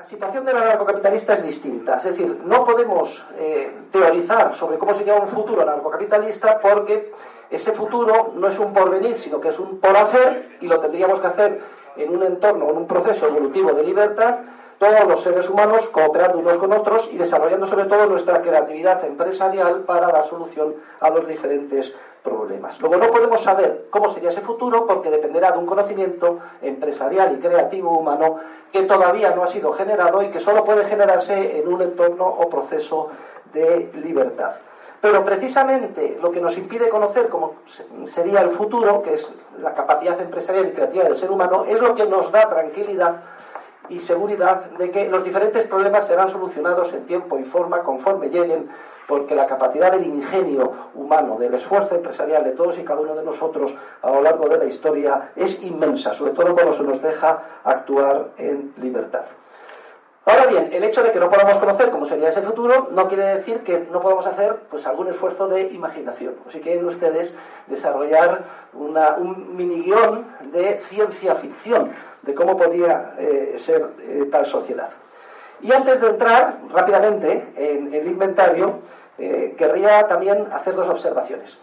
La situación del anarcocapitalista es distinta, es decir, no podemos teorizar sobre cómo sería un futuro anarcocapitalista porque ese futuro no es un porvenir, sino que es un por hacer, y lo tendríamos que hacer en un entorno, en un proceso evolutivo de libertad, todos los seres humanos cooperando unos con otros y desarrollando sobre todo nuestra creatividad empresarial para dar solución a los diferentes problemas. Luego no podemos saber cómo sería ese futuro porque dependerá de un conocimiento empresarial y creativo humano que todavía no ha sido generado y que solo puede generarse en un entorno o proceso de libertad. Pero precisamente lo que nos impide conocer cómo sería el futuro, que es la capacidad empresarial y creativa del ser humano, es lo que nos da tranquilidad y seguridad de que los diferentes problemas serán solucionados en tiempo y forma conforme lleguen, porque la capacidad del ingenio humano, del esfuerzo empresarial de todos y cada uno de nosotros a lo largo de la historia es inmensa, sobre todo cuando se nos deja actuar en libertad. Ahora bien, el hecho de que no podamos conocer cómo sería ese futuro no quiere decir que no podamos hacer pues algún esfuerzo de imaginación. Así que quieren ustedes desarrollar un mini guión de ciencia ficción de cómo podría ser tal sociedad. Y antes de entrar rápidamente en el inventario, querría también hacer dos observaciones.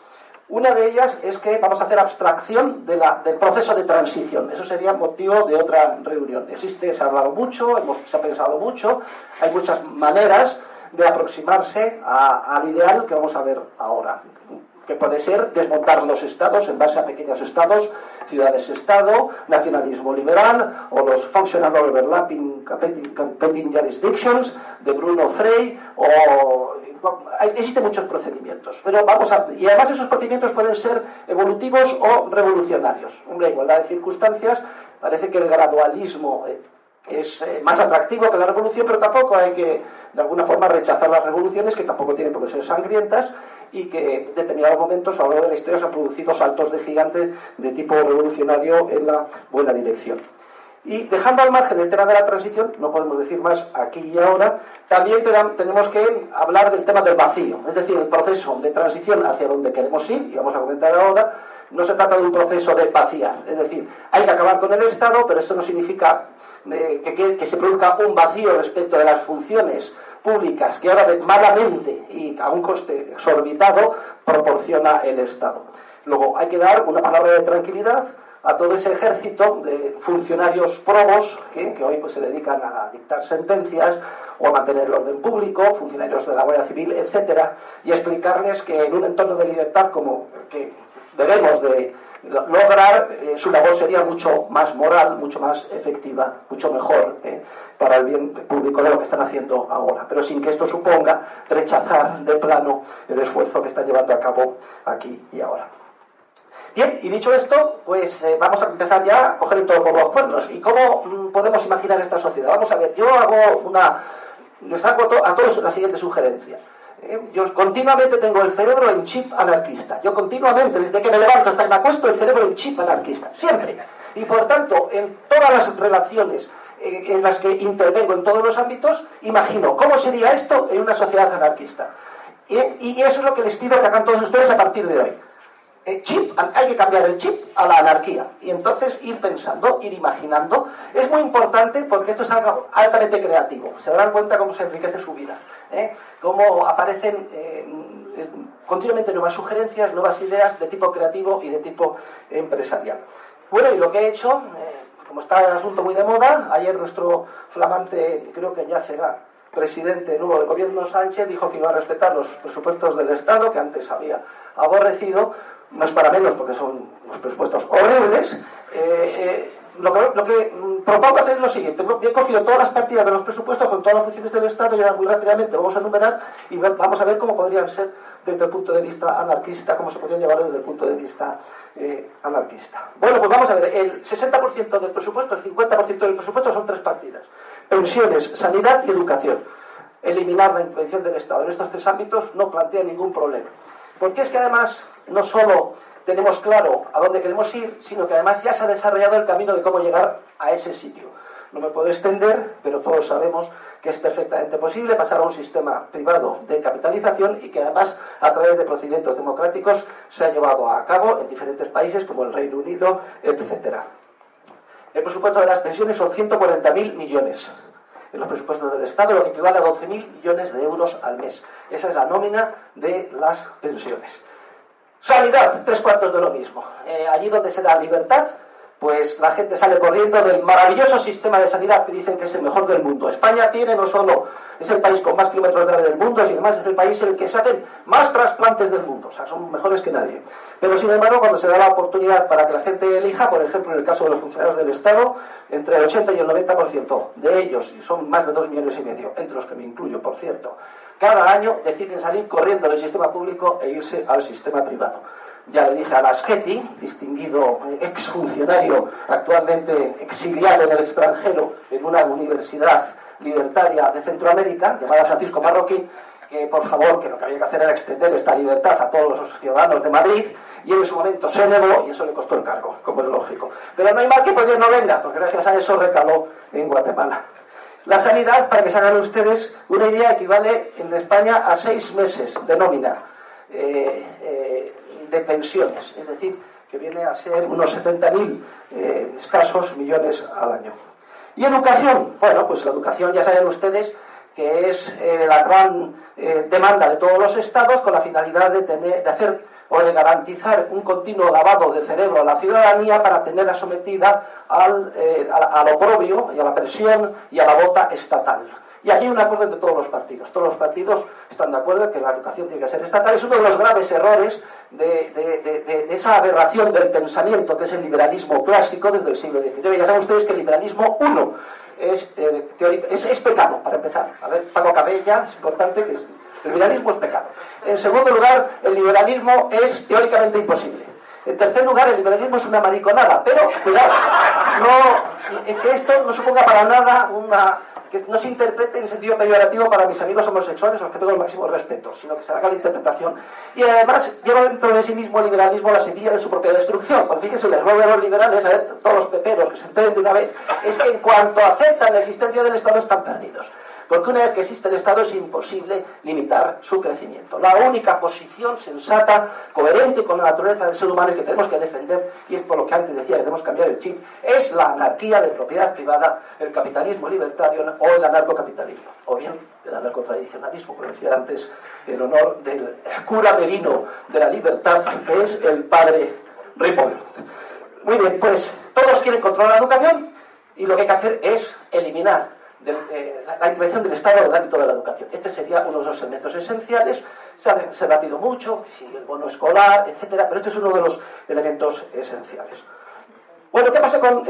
Una de ellas es que vamos a hacer abstracción del proceso de transición. Eso sería motivo de otra reunión. Se ha hablado mucho, se ha pensado mucho, hay muchas maneras de aproximarse al ideal que vamos a ver ahora, que puede ser desmontar los estados en base a pequeños estados, ciudades-estado, nacionalismo liberal, o los functional overlapping competing jurisdictions de Bruno Frey, existen muchos procedimientos, pero y además esos procedimientos pueden ser evolutivos o revolucionarios. Una igualdad de circunstancias, parece que el gradualismo es más atractivo que la revolución, pero tampoco hay que, de alguna forma, rechazar las revoluciones, que tampoco tienen por qué ser sangrientas, y que en determinados momentos a lo largo de la historia se han producido saltos de gigante de tipo revolucionario en la buena dirección. Y dejando al margen el tema de la transición, no podemos decir más aquí y ahora, también tenemos que hablar del tema del vacío, es decir, el proceso de transición hacia donde queremos ir, y vamos a comentar ahora. No se trata de un proceso de vaciar, es decir, hay que acabar con el Estado, pero esto no significa que se produzca un vacío respecto de las funciones públicas que ahora malamente y a un coste exorbitado proporciona el Estado. Luego hay que dar una palabra de tranquilidad a todo ese ejército de funcionarios probos que hoy pues se dedican a dictar sentencias o a mantener el orden público, funcionarios de la Guardia Civil, etcétera, y explicarles que en un entorno de libertad como el que debemos de lograr, su labor sería mucho más moral, mucho más efectiva, mucho mejor para el bien público de lo que están haciendo ahora, pero sin que esto suponga rechazar de plano el esfuerzo que están llevando a cabo aquí y ahora. Bien, y dicho esto, pues vamos a empezar ya a coger el toro por los cuernos. ¿Y cómo podemos imaginar esta sociedad? Vamos a ver, les hago a todos la siguiente sugerencia. Yo continuamente tengo el cerebro en chip anarquista. Yo continuamente, desde que me levanto hasta que me acuesto, el cerebro en chip anarquista. Siempre. Y por tanto, en todas las relaciones en las que intervengo en todos los ámbitos, imagino cómo sería esto en una sociedad anarquista. Y eso es lo que les pido que hagan todos ustedes a partir de hoy. Hay que cambiar el chip a la anarquía y entonces ir pensando, ir imaginando. Es muy importante porque esto es algo altamente creativo. Se darán cuenta cómo se enriquece su vida, cómo aparecen continuamente nuevas sugerencias, nuevas ideas de tipo creativo y de tipo empresarial. Bueno, y lo que he hecho, como está el asunto muy de moda, ayer nuestro flamante, creo que ya será presidente nuevo del gobierno, Sánchez, dijo que iba a respetar los presupuestos del Estado que antes había aborrecido. No es para menos porque son unos presupuestos horribles. Lo que propongo hacer es lo siguiente. He cogido todas las partidas de los presupuestos con todas las funciones del Estado y ahora muy rápidamente vamos a enumerar y vamos a ver cómo podrían ser desde el punto de vista anarquista, cómo se podrían llevar desde el punto de vista anarquista. Bueno, pues vamos a ver. El 60% del presupuesto, el 50% del presupuesto son tres partidas: pensiones, sanidad y educación. Eliminar la intervención del Estado en estos tres ámbitos no plantea ningún problema. Porque es que además no solo tenemos claro a dónde queremos ir, sino que además ya se ha desarrollado el camino de cómo llegar a ese sitio. No me puedo extender, pero todos sabemos que es perfectamente posible pasar a un sistema privado de capitalización y que además a través de procedimientos democráticos se ha llevado a cabo en diferentes países como el Reino Unido, etc. El presupuesto de las pensiones son 140.000 millones. en los presupuestos del Estado, lo que equivale a 12.000 millones de euros al mes. Esa es la nómina de las pensiones. Sanidad, 3/4 de lo mismo. Allí donde se da libertad, pues la gente sale corriendo del maravilloso sistema de sanidad que dicen que es el mejor del mundo. España tiene no solo, es el país con más kilómetros de red del mundo, sino además es el país en el que se hacen más trasplantes del mundo. O sea, son mejores que nadie. Pero sin embargo, cuando se da la oportunidad para que la gente elija, por ejemplo, en el caso de los funcionarios del Estado, entre el 80 y el 90% de ellos, y son más de 2,5 millones, entre los que me incluyo, por cierto, cada año deciden salir corriendo del sistema público e irse al sistema privado. Ya le dije a Laschetti, distinguido exfuncionario actualmente exiliado en el extranjero en una universidad libertaria de Centroamérica, llamada Francisco Marroquín, que por favor, que lo que había que hacer era extender esta libertad a todos los ciudadanos de Madrid, y él en su momento se negó y eso le costó el cargo, como es lógico. Pero no hay mal que por bien no venga, porque gracias a eso recaló en Guatemala. La sanidad, para que se hagan ustedes una idea, equivale en España a 6 meses de nómina de pensiones, es decir, que viene a ser unos 70.000 escasos millones al año. Y educación, bueno, pues la educación ya saben ustedes que es la gran demanda de todos los estados con la finalidad de hacer o de garantizar un continuo lavado de cerebro a la ciudadanía para tenerla sometida al oprobio y a la presión y a la bota estatal. Y aquí hay un acuerdo entre todos los partidos. Todos los partidos están de acuerdo en que la educación tiene que ser estatal. Es uno de los graves errores de esa aberración del pensamiento que es el liberalismo clásico desde el siglo XIX. Ya saben ustedes que el liberalismo, es pecado, para empezar. A ver, Paco Cabella, es importante que el liberalismo es pecado. En segundo lugar, el liberalismo es teóricamente imposible. En tercer lugar, el liberalismo es una mariconada, pero cuidado, que esto no suponga para nada que no se interprete en sentido peyorativo para mis amigos homosexuales, a los que tengo el máximo respeto, sino que se haga la interpretación. Y además lleva dentro de sí mismo el liberalismo la semilla de su propia destrucción. Porque fíjense, el error de los liberales, a ver, todos los peperos que se enteren de una vez, es que en cuanto aceptan la existencia del Estado están perdidos. Porque una vez que existe el Estado es imposible limitar su crecimiento. La única posición sensata, coherente con la naturaleza del ser humano y que tenemos que defender, y es por lo que antes decía que tenemos que cambiar el chip, es la anarquía de propiedad privada, el capitalismo libertario o el anarcocapitalismo. O bien el anarcotradicionalismo, como decía antes, en honor del cura merino de la libertad, que es el padre Ripoll. Muy bien, pues todos quieren controlar la educación y lo que hay que hacer es eliminar la intervención del Estado en el ámbito de la educación. Este sería uno de los elementos esenciales. Se ha debatido mucho, si el bono escolar, etcétera, pero este es uno de los elementos esenciales. Bueno, ¿qué pasa con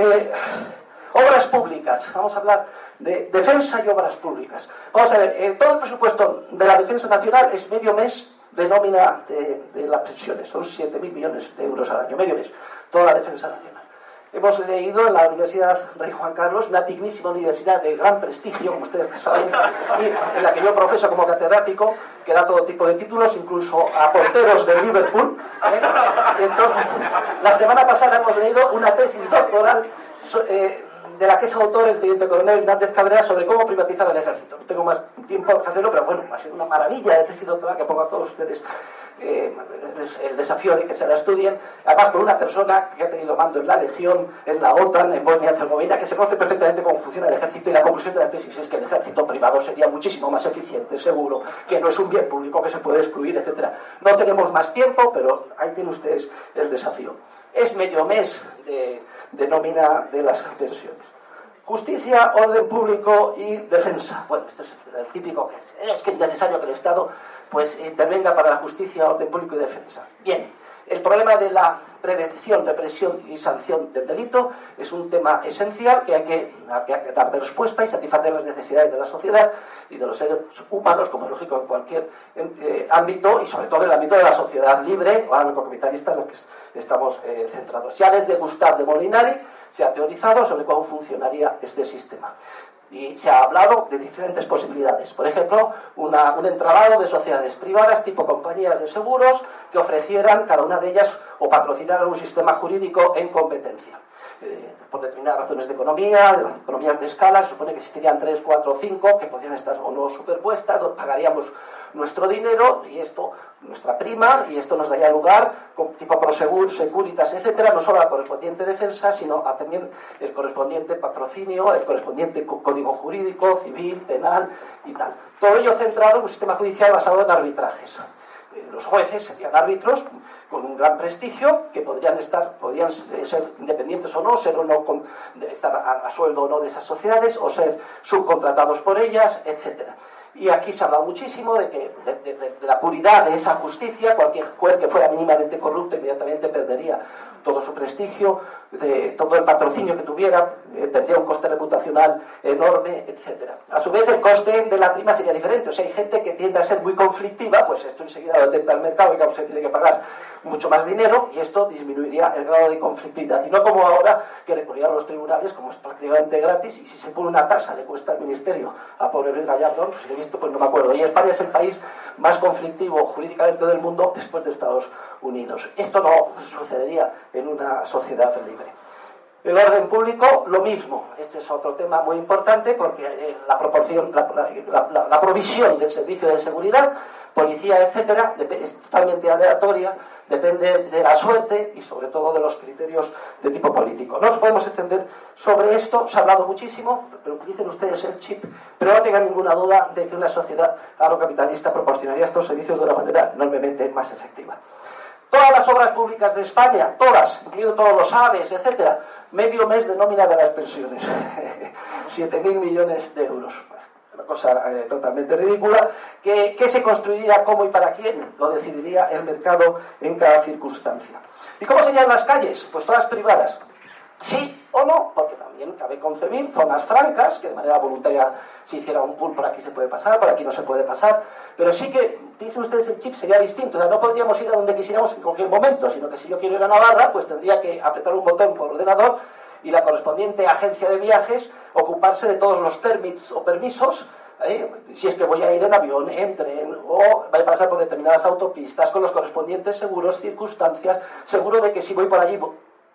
obras públicas? Vamos a hablar de defensa y obras públicas. Vamos a ver, todo el presupuesto de la defensa nacional es medio mes de nómina de las pensiones, son 7.000 millones de euros al año, medio mes, toda la defensa nacional. Hemos leído en la Universidad Rey Juan Carlos, una dignísima universidad de gran prestigio, como ustedes saben, y en la que yo profeso como catedrático, que da todo tipo de títulos, incluso a porteros de Liverpool. Entonces, la semana pasada hemos leído una tesis doctoral de la que es autor el teniente coronel Hernández Cabrera sobre cómo privatizar el ejército. No tengo más tiempo que hacerlo, pero bueno, ha sido una maravilla de tesis doctoral que pongo a todos ustedes el desafío de que se la estudien, además por una persona que ha tenido mando en la Legión, en la OTAN, en Bosnia y Herzegovina, que se conoce perfectamente cómo funciona el ejército, y la conclusión de la tesis es que el ejército privado sería muchísimo más eficiente, seguro, que no es un bien público que se puede excluir, etc. No tenemos más tiempo, pero ahí tienen ustedes el desafío. Es medio mes de nómina de las pensiones. Justicia, orden público y defensa. Bueno, esto es el típico que es necesario que el Estado pues intervenga para la justicia, orden público y defensa. Bien, el problema de la prevención, represión y sanción del delito es un tema esencial que hay que dar de respuesta y satisfacer las necesidades de la sociedad y de los seres humanos, como es lógico en cualquier ámbito, y sobre todo en el ámbito de la sociedad libre o anarcocapitalista en la que estamos centrados. Ya desde Gustave de Molinari se ha teorizado sobre cómo funcionaría este sistema. Y se ha hablado de diferentes posibilidades. Por ejemplo, un entramado de sociedades privadas tipo compañías de seguros que ofrecieran cada una de ellas o patrocinaran un sistema jurídico en competencia. por determinadas razones de economía, de las economías de escala, se supone que existirían 3, 4 o 5 que podrían estar o no superpuestas, pagaríamos nuestro dinero y esto, nuestra prima, y esto nos daría lugar, con tipo Prosegur, Securitas, etcétera, no solo a la correspondiente defensa, sino a también el correspondiente patrocinio, el correspondiente código jurídico, civil, penal y tal. Todo ello centrado en un sistema judicial basado en arbitrajes. Los jueces serían árbitros con un gran prestigio que podrían ser independientes o no, ser o no estar a sueldo o no de esas sociedades, o ser subcontratados por ellas, etcétera. Y aquí se ha hablado muchísimo de la puridad de esa justicia. Cualquier juez que fuera mínimamente corrupto inmediatamente perdería todo su prestigio, todo el patrocinio que tuviera, tendría un coste reputacional enorme, etc. A su vez, el coste de la prima sería diferente. O sea, hay gente que tiende a ser muy conflictiva, pues esto enseguida lo detecta el mercado y que se tiene que pagar mucho más dinero, y esto disminuiría el grado de conflictividad. Y no como ahora, que recurrir a los tribunales, como es prácticamente gratis, y si se pone una tasa le cuesta al ministerio a pobre Luis Gallardón, pues si lo he visto, pues no me acuerdo. Y España es el país más conflictivo jurídicamente del mundo después de Estados Unidos. Esto no sucedería en una sociedad libre. El orden público, lo mismo. Este es otro tema muy importante porque la provisión del servicio de seguridad, policía, etcétera, es totalmente aleatoria, depende de la suerte y sobre todo de los criterios de tipo político. No nos podemos extender sobre esto, se ha hablado muchísimo, pero utilicen ustedes el chip, pero no tengan ninguna duda de que una sociedad agrocapitalista proporcionaría estos servicios de una manera enormemente más efectiva. Todas las obras públicas de España, todas, incluido todos los AVEs, etcétera, medio mes de nómina de las pensiones, 7.000 millones de euros. Una cosa totalmente ridícula. ¿Qué se construiría, cómo y para quién? Lo decidiría el mercado en cada circunstancia. ¿Y cómo serían las calles? Pues todas privadas. Sí o no, porque también cabe concebir zonas francas, que de manera voluntaria se hiciera un pool, por aquí se puede pasar, por aquí no se puede pasar, pero sí que, dicen ustedes, el chip sería distinto. O sea, no podríamos ir a donde quisiéramos en cualquier momento, sino que si yo quiero ir a Navarra, pues tendría que apretar un botón por ordenador y la correspondiente agencia de viajes ocuparse de todos los permits o permisos, si es que voy a ir en avión, en tren, o voy a pasar por determinadas autopistas con los correspondientes seguros, circunstancias, seguro de que si voy por allí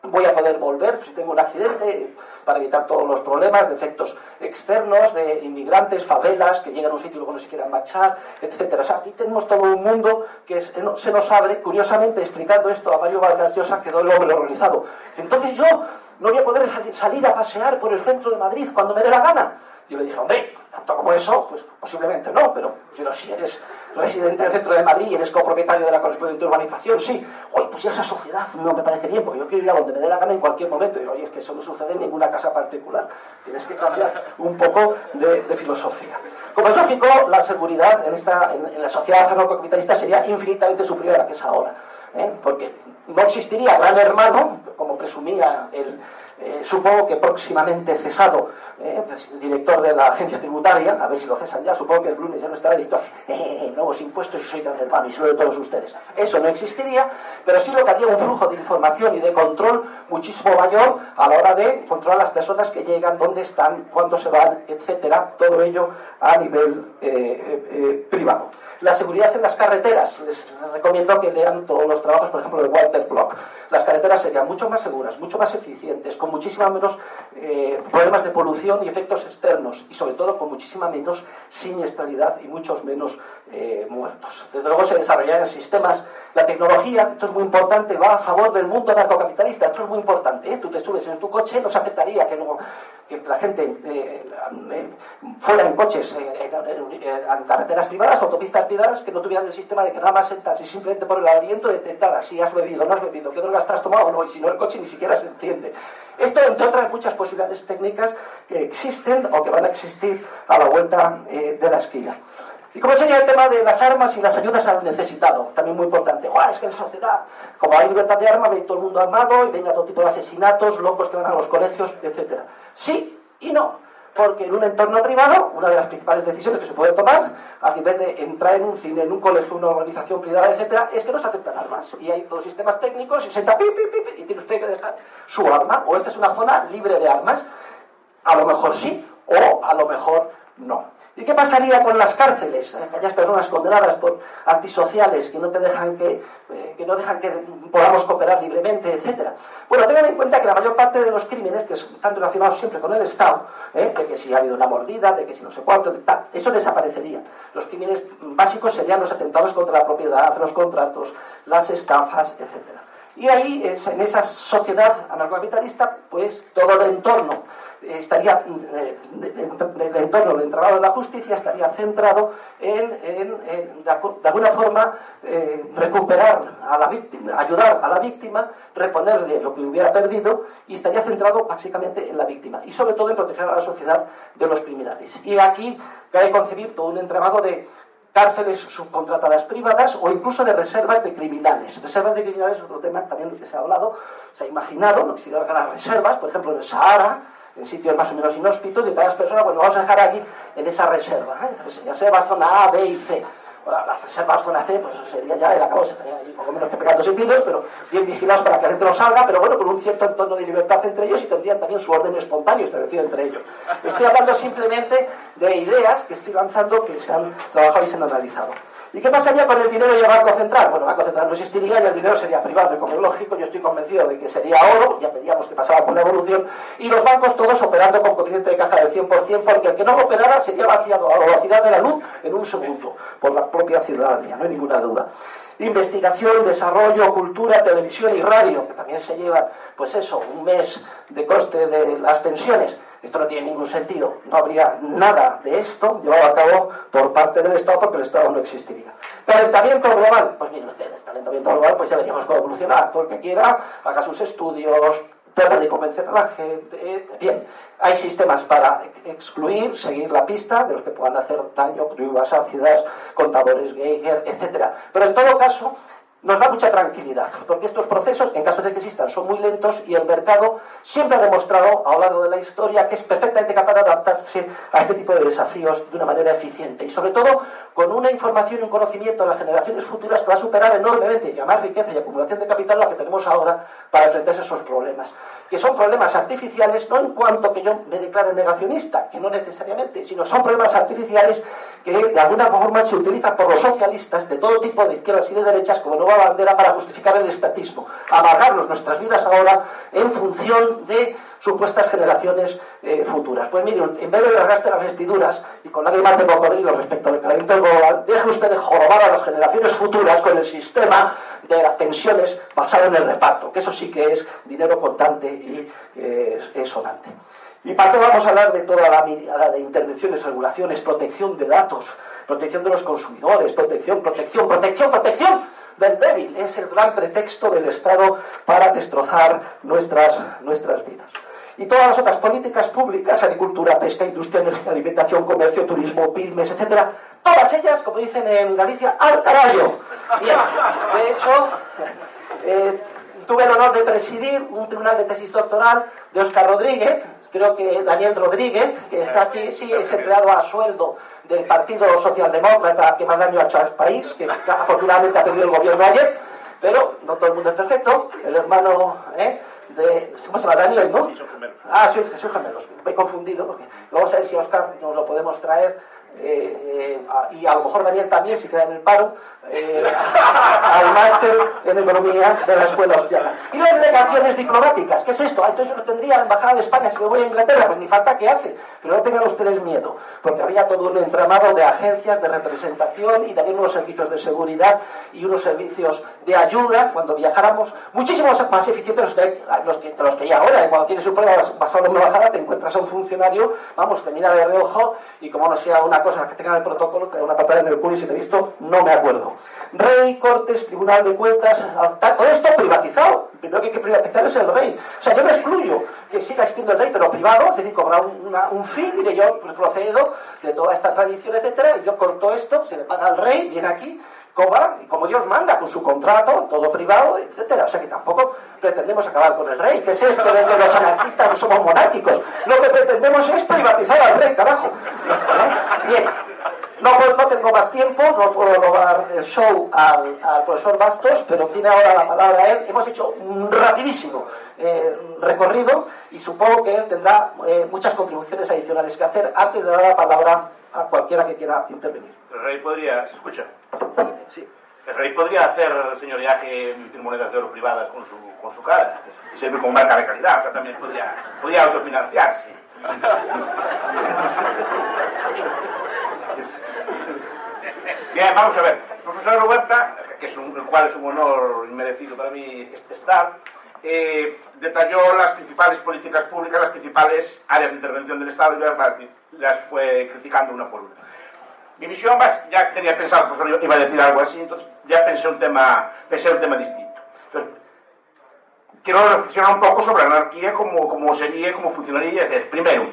voy a poder volver si tengo un accidente, para evitar todos los problemas de efectos externos, de inmigrantes, favelas, que llegan a un sitio y luego no se quieran marchar, etc. O sea, aquí tenemos todo un mundo que se nos abre. Curiosamente, explicando esto a Mario Vargas Llosa, quedó el hombre horrorizado. Entonces yo no voy a poder salir a pasear por el centro de Madrid cuando me dé la gana. Yo le dije, hombre, tanto como eso, pues posiblemente no, pero si eres residente del centro de Madrid y eres copropietario de la correspondiente urbanización, sí. Oye, pues ya esa sociedad no me parece bien, porque yo quiero ir a donde me dé la gana en cualquier momento. Y digo, oye, es que eso no sucede en ninguna casa particular. Tienes que cambiar un poco de filosofía. Como es lógico, la seguridad en la sociedad anarcocapitalista sería infinitamente superior a la que es ahora. Porque no existiría Gran Hermano, como presumía supongo que próximamente cesado el director de la agencia tributaria, a ver si lo cesan ya, supongo que el lunes ya no estará diciendo nuevos impuestos y soy Gran Hermano y sobre todos ustedes. Eso no existiría, pero sí lo que habría un flujo de información y de control muchísimo mayor a la hora de controlar a las personas que llegan, dónde están, cuándo se van, etcétera, todo ello a nivel privado. La seguridad en las carreteras, les recomiendo que lean todos los trabajos, por ejemplo, de Walter Block. Las carreteras serían mucho más seguras, mucho más eficientes, con muchísima menos problemas de polución y efectos externos, y sobre todo con muchísima menos siniestralidad y muchos menos muertos. Desde luego se desarrollarían sistemas. La tecnología, esto es muy importante, va a favor del mundo anarcocapitalista. Esto es muy importante. Tú te subes en tu coche, no se aceptaría que la gente fuera en coches en carreteras privadas, autopistas privadas, que no tuvieran el sistema de que nada más sentarse y simplemente por el aliento detectar si has bebido o no has bebido, qué drogas te has tomado o no, y si no el coche ni siquiera se enciende. Esto, entre otras muchas posibilidades técnicas que existen o que van a existir a la vuelta de la esquina. Y como sería el tema de las armas y las ayudas al necesitado, también muy importante. Es que en la sociedad, como hay libertad de armas, ve todo el mundo armado y venga todo tipo de asesinatos, locos que van a los colegios, etc. Sí y no, porque en un entorno privado, una de las principales decisiones que se puede tomar, a nivel de entrar en un cine, en un colegio, una organización privada, etc., es que no se aceptan armas. Y hay todos sistemas técnicos y se está y tiene usted que dejar su arma. O esta es una zona libre de armas. A lo mejor sí, o a lo mejor No. ¿Y qué pasaría con las cárceles? Aquellas personas condenadas por antisociales que no dejan que podamos cooperar libremente, etcétera. Bueno, tengan en cuenta que la mayor parte de los crímenes que están relacionados siempre con el Estado, de que si ha habido una mordida, de que si no sé cuánto, tal, eso desaparecería. Los crímenes básicos serían los atentados contra la propiedad, los contratos, las estafas, etcétera. Y ahí, en esa sociedad anarcocapitalista, pues todo el entorno estaría, el entorno del entramado de la justicia estaría centrado en de alguna forma, recuperar a la víctima, ayudar a la víctima, reponerle lo que hubiera perdido, y estaría centrado básicamente en la víctima, y sobre todo en proteger a la sociedad de los criminales. Y aquí cabe concebir todo un entramado de cárceles subcontratadas privadas o incluso de reservas de criminales. Reservas de criminales es otro tema también del que se ha hablado, se ha imaginado, ¿no?, que se iban a dejar las reservas, por ejemplo en el Sahara, en sitios más o menos inhóspitos, y todas las personas, pues lo vamos a dejar aquí en esa reserva, reserva zona A, B y C. Bueno, las reservas zona C, pues sería ya el acabo, se estaría ahí poco menos que pegándose tiros, pero bien vigilados para que la gente no salga, pero bueno, con un cierto entorno de libertad entre ellos, y tendrían también su orden espontáneo establecido entre ellos. Estoy hablando simplemente de ideas que estoy lanzando, que se han trabajado y se han analizado. ¿Y qué pasaría con el dinero y el Banco Central? Bueno, el Banco Central no existiría y el dinero sería privado, y como es lógico, yo estoy convencido de que sería oro, ya veríamos que pasaba por la evolución, y los bancos todos operando con coeficiente de caja del 100%, porque el que no operara sería vaciado a la velocidad de la luz en un segundo, por la propia ciudadanía, no hay ninguna duda. Investigación, desarrollo, cultura, televisión y radio, que también se lleva, pues eso, un mes de coste de las pensiones. Esto no tiene ningún sentido. No habría nada de esto llevado a cabo por parte del Estado, porque el Estado no existiría. Calentamiento global. Pues miren ustedes, calentamiento global, pues ya veríamos cómo evolucionar. Todo el que quiera, haga sus estudios, trata de convencer a la gente. Bien, hay sistemas para excluir, seguir la pista de los que puedan hacer daño, pruebas ácidas, contadores Geiger, etcétera. Pero en todo caso, nos da mucha tranquilidad, porque estos procesos, en caso de que existan, son muy lentos, y el mercado siempre ha demostrado a lo largo de la historia que es perfectamente capaz de adaptarse a este tipo de desafíos de una manera eficiente, y sobre todo con una información y un conocimiento de las generaciones futuras que va a superar enormemente, y a más riqueza y acumulación de capital, la que tenemos ahora para enfrentarse a esos problemas, que son problemas artificiales, no en cuanto que yo me declare negacionista, que no necesariamente, sino son problemas artificiales que de alguna forma se utilizan por los socialistas de todo tipo, de izquierdas y de derechas, como nueva bandera para justificar el estatismo, amargarnos nuestras vidas ahora en función de supuestas generaciones futuras. Pues miren, en vez de rasgarse las vestiduras y con lágrimas de cocodrilo respecto del calentamiento global, deje usted de jorobar a las generaciones futuras con el sistema de las pensiones basado en el reparto, que eso sí que es dinero contante y sonante. ¿Y para qué vamos a hablar de toda la mirada de intervenciones, regulaciones, protección de datos, protección de los consumidores, protección del débil? Es el gran pretexto del Estado para destrozar nuestras vidas. Y todas las otras políticas públicas, agricultura, pesca, industria, energía, alimentación, comercio, turismo, pymes, etcétera, todas ellas, como dicen en Galicia, al carajo. Bien, de hecho, tuve el honor de presidir un tribunal de tesis doctoral de Óscar Rodríguez. Creo que Daniel Rodríguez, que está aquí, sí, es empleado a sueldo del Partido Socialdemócrata que más daño ha hecho al país, que afortunadamente ha perdido el gobierno ayer, pero no todo el mundo es perfecto. El hermano de... ¿Cómo se llama? Daniel, ¿no? Sí, son gemelos. Ah, sí, son gemelos. Me he confundido, porque vamos a ver si Óscar nos lo podemos traer. Y a lo mejor Daniel también, si queda en el paro, al máster en economía de la escuela austriaca. Y las delegaciones diplomáticas, ¿qué es esto? Entonces yo no tendría la embajada de España si me voy a Inglaterra, pues ni falta que hace, pero no tengan ustedes miedo, porque habría todo un entramado de agencias de representación y también unos servicios de seguridad y unos servicios de ayuda cuando viajáramos, muchísimos más eficientes los que hay ahora. Cuando tienes un problema basado en una embajada, te encuentras a un funcionario, vamos, te mira de reojo, y como no sea una cosa que tenga el protocolo, te da una patada en el culo, y si te he visto, no me acuerdo. Rey, Cortes, Tribunal de Cuentas, todo esto privatizado. El primero que hay que privatizar es el rey. O sea, yo no excluyo que siga existiendo el rey, pero privado, es decir, cobrar un fee. Mire, yo procedo de toda esta tradición, etcétera, y yo corto esto, se le paga al rey, viene aquí, cobra, y como Dios manda, con su contrato, todo privado, etcétera. O sea que tampoco pretendemos acabar con el rey. ¿Qué es esto de que los anarquistas no somos monárquicos? Lo que pretendemos es privatizar al rey, carajo. Bien. No tengo más tiempo, no puedo robar el show al profesor Bastos, pero tiene ahora la palabra él. Hemos hecho un rapidísimo recorrido y supongo que él tendrá muchas contribuciones adicionales que hacer antes de dar la palabra a cualquiera que quiera intervenir. El rey podría... ¿Se escucha? Sí. El rey podría hacer señoriaje, emitir monedas de oro privadas con su cara y servir como marca de calidad. O sea, también podría autofinanciarse. Bien, vamos a ver. El profesor Roberta, el cual es un honor inmerecido para mí estar, detalló las principales políticas públicas, las principales áreas de intervención del Estado y las fue criticando una por una. Mi visión, ya tenía pensado, el profesor iba a decir algo así, entonces ya pensé un tema distinto. Entonces, quiero reflexionar un poco sobre la anarquía, cómo sería, cómo funcionaría. Primero,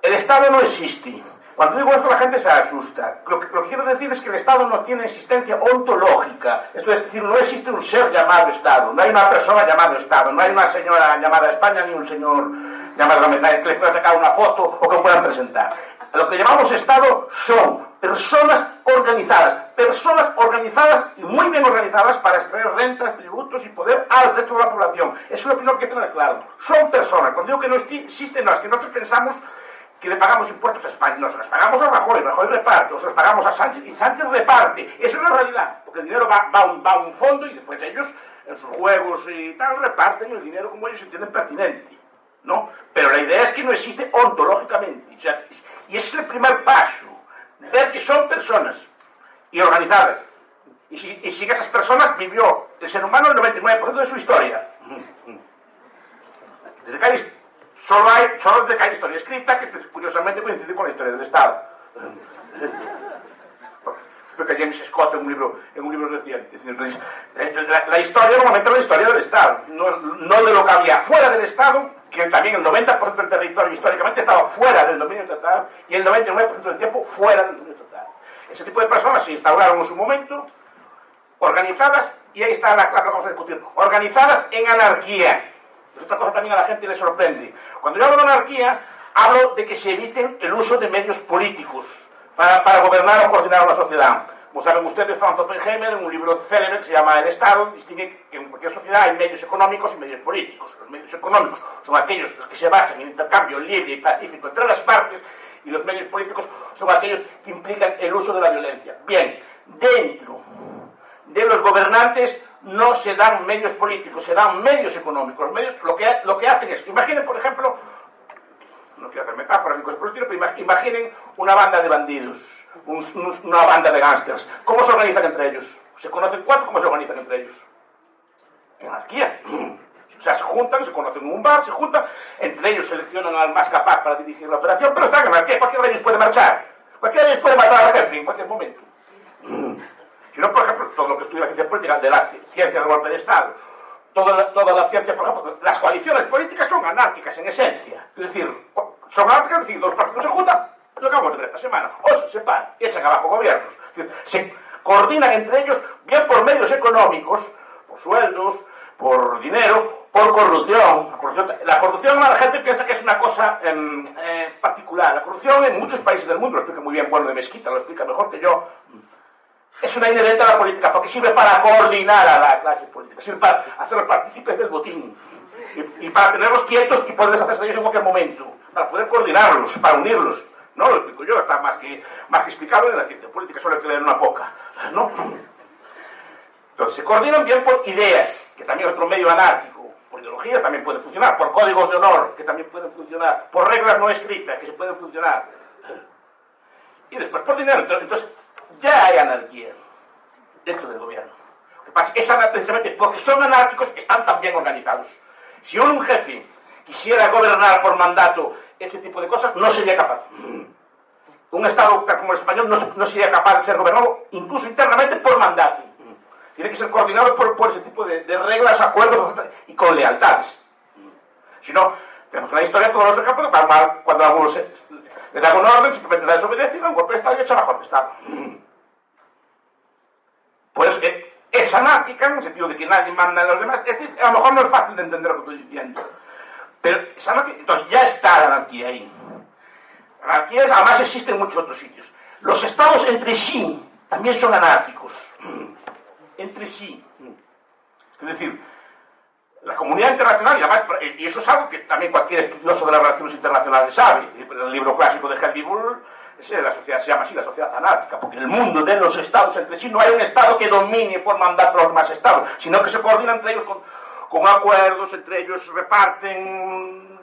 el Estado no existe. Cuando digo esto la gente se asusta. Lo que quiero decir es que el Estado no tiene existencia ontológica. Esto es decir, no existe un ser llamado Estado. No hay una persona llamada Estado. No hay una señora llamada España ni un señor llamado Medalla que le pueda sacar una foto o que puedan presentar. Lo que llamamos Estado son personas organizadas y muy bien organizadas para extraer rentas, tributos y poder al resto de la población. Eso es lo primero que hay que tener claro. Son personas. Cuando digo que no existen las que nosotros pensamos que le pagamos impuestos a España, nos los pagamos a Rajoy reparte, o se los pagamos a Sánchez y Sánchez reparte. Eso es la realidad, porque el dinero va a un fondo y después ellos, en sus juegos y tal, reparten el dinero como ellos entienden pertinente, ¿no? Pero la idea es que no existe ontológicamente, o sea, y ese es el primer paso, ver que son personas y organizadas. Y si esas personas vivió el ser humano el 99% de su historia. Desde que hay Solo desde que hay historia escrita que curiosamente coincide con la historia del Estado. Explica James Scott en un libro reciente. La historia normalmente es la historia del Estado, no de lo que había fuera del Estado, que también el 90% del territorio históricamente estaba fuera del dominio total y el 99% del tiempo fuera del dominio total. Ese tipo de personas se instauraron en su momento, organizadas, y ahí está la clave que vamos a discutir, organizadas en anarquía. Es otra cosa también a la gente le sorprende. Cuando yo hablo de anarquía, hablo de que se eviten el uso de medios políticos para gobernar o coordinar una sociedad. Como saben ustedes, Franz Oppenheimer, en un libro célebre que se llama El Estado, distingue que en cualquier sociedad hay medios económicos y medios políticos. Los medios económicos son aquellos los que se basan en intercambio libre y pacífico entre las partes, y los medios políticos son aquellos que implican el uso de la violencia. Bien, dentro de los gobernantes no se dan medios políticos, se dan medios económicos. Los medios lo que hacen es, imaginen, por ejemplo, no quiero hacer metáforas ni cosas por el estilo, pero imaginen una banda de bandidos, una banda de gángsters. ¿Cómo se organizan entre ellos? ¿Se conocen cuatro? ¿Cómo se organizan entre ellos? En anarquía. O sea, se juntan, se conocen en un bar, se juntan, entre ellos seleccionan al más capaz para dirigir la operación, pero están en anarquía. Cualquiera de ellos puede marchar. Cualquiera de ellos puede matar al jefe en cualquier momento. Si no, por ejemplo, todo lo que estudia la ciencia política, de la ciencia del golpe de Estado, toda la ciencia, por ejemplo, las coaliciones políticas son anárquicas en esencia. Es decir, son anárquicas, es decir, dos partidos se juntan, lo acabamos de ver esta semana, o se separan y echan abajo gobiernos. Es decir, se coordinan entre ellos, bien por medios económicos, por sueldos, por dinero, por corrupción. La corrupción, la gente piensa que es una cosa particular. La corrupción en muchos países del mundo, lo explica muy bien Bueno de Mesquita, lo explica mejor que yo, es una inherente a la política, porque sirve para coordinar a la clase política, sirve para hacerlos partícipes del botín, y para tenerlos quietos y poder deshacerse de ellos en cualquier momento, para poder coordinarlos, para unirlos. No lo explico yo, está más que explicado en la ciencia política, solo hay que leer una poca, ¿no? Entonces se coordinan bien por ideas, que también es otro medio anárquico, por ideología también puede funcionar, por códigos de honor, que también pueden funcionar, por reglas no escritas, que se pueden funcionar, y después por dinero. Entonces ya hay anarquía dentro del gobierno. Lo que pasa es que precisamente porque son anárquicos, están tan bien organizados. Si un jefe quisiera gobernar por mandato ese tipo de cosas, no sería capaz. Un Estado como el español no sería capaz de ser gobernado, incluso internamente, por mandato. Tiene que ser coordinado por ese tipo de reglas, acuerdos y con lealtades. Si no, tenemos una historia de todos los ejemplos, cuando algunos le dan una orden, simplemente la desobedecen, un golpe de Estado y echa abajo el Estado. Pues es anárquica, en el sentido de que nadie manda en los demás. A lo mejor no es fácil de entender lo que estoy diciendo, pero es anárquica. Entonces ya está la anarquía ahí. Anarquías además existen en muchos otros sitios. Los estados entre sí también son anárquicos. Entre sí. Es decir, la comunidad internacional, y además, y eso es algo que también cualquier estudioso de las relaciones internacionales sabe. Es decir, el libro clásico de Helmut Bull, la sociedad se llama así, la sociedad anárquica, porque en el mundo de los estados entre sí no hay un estado que domine por mandato a los demás estados, sino que se coordinan entre ellos con acuerdos, entre ellos reparten,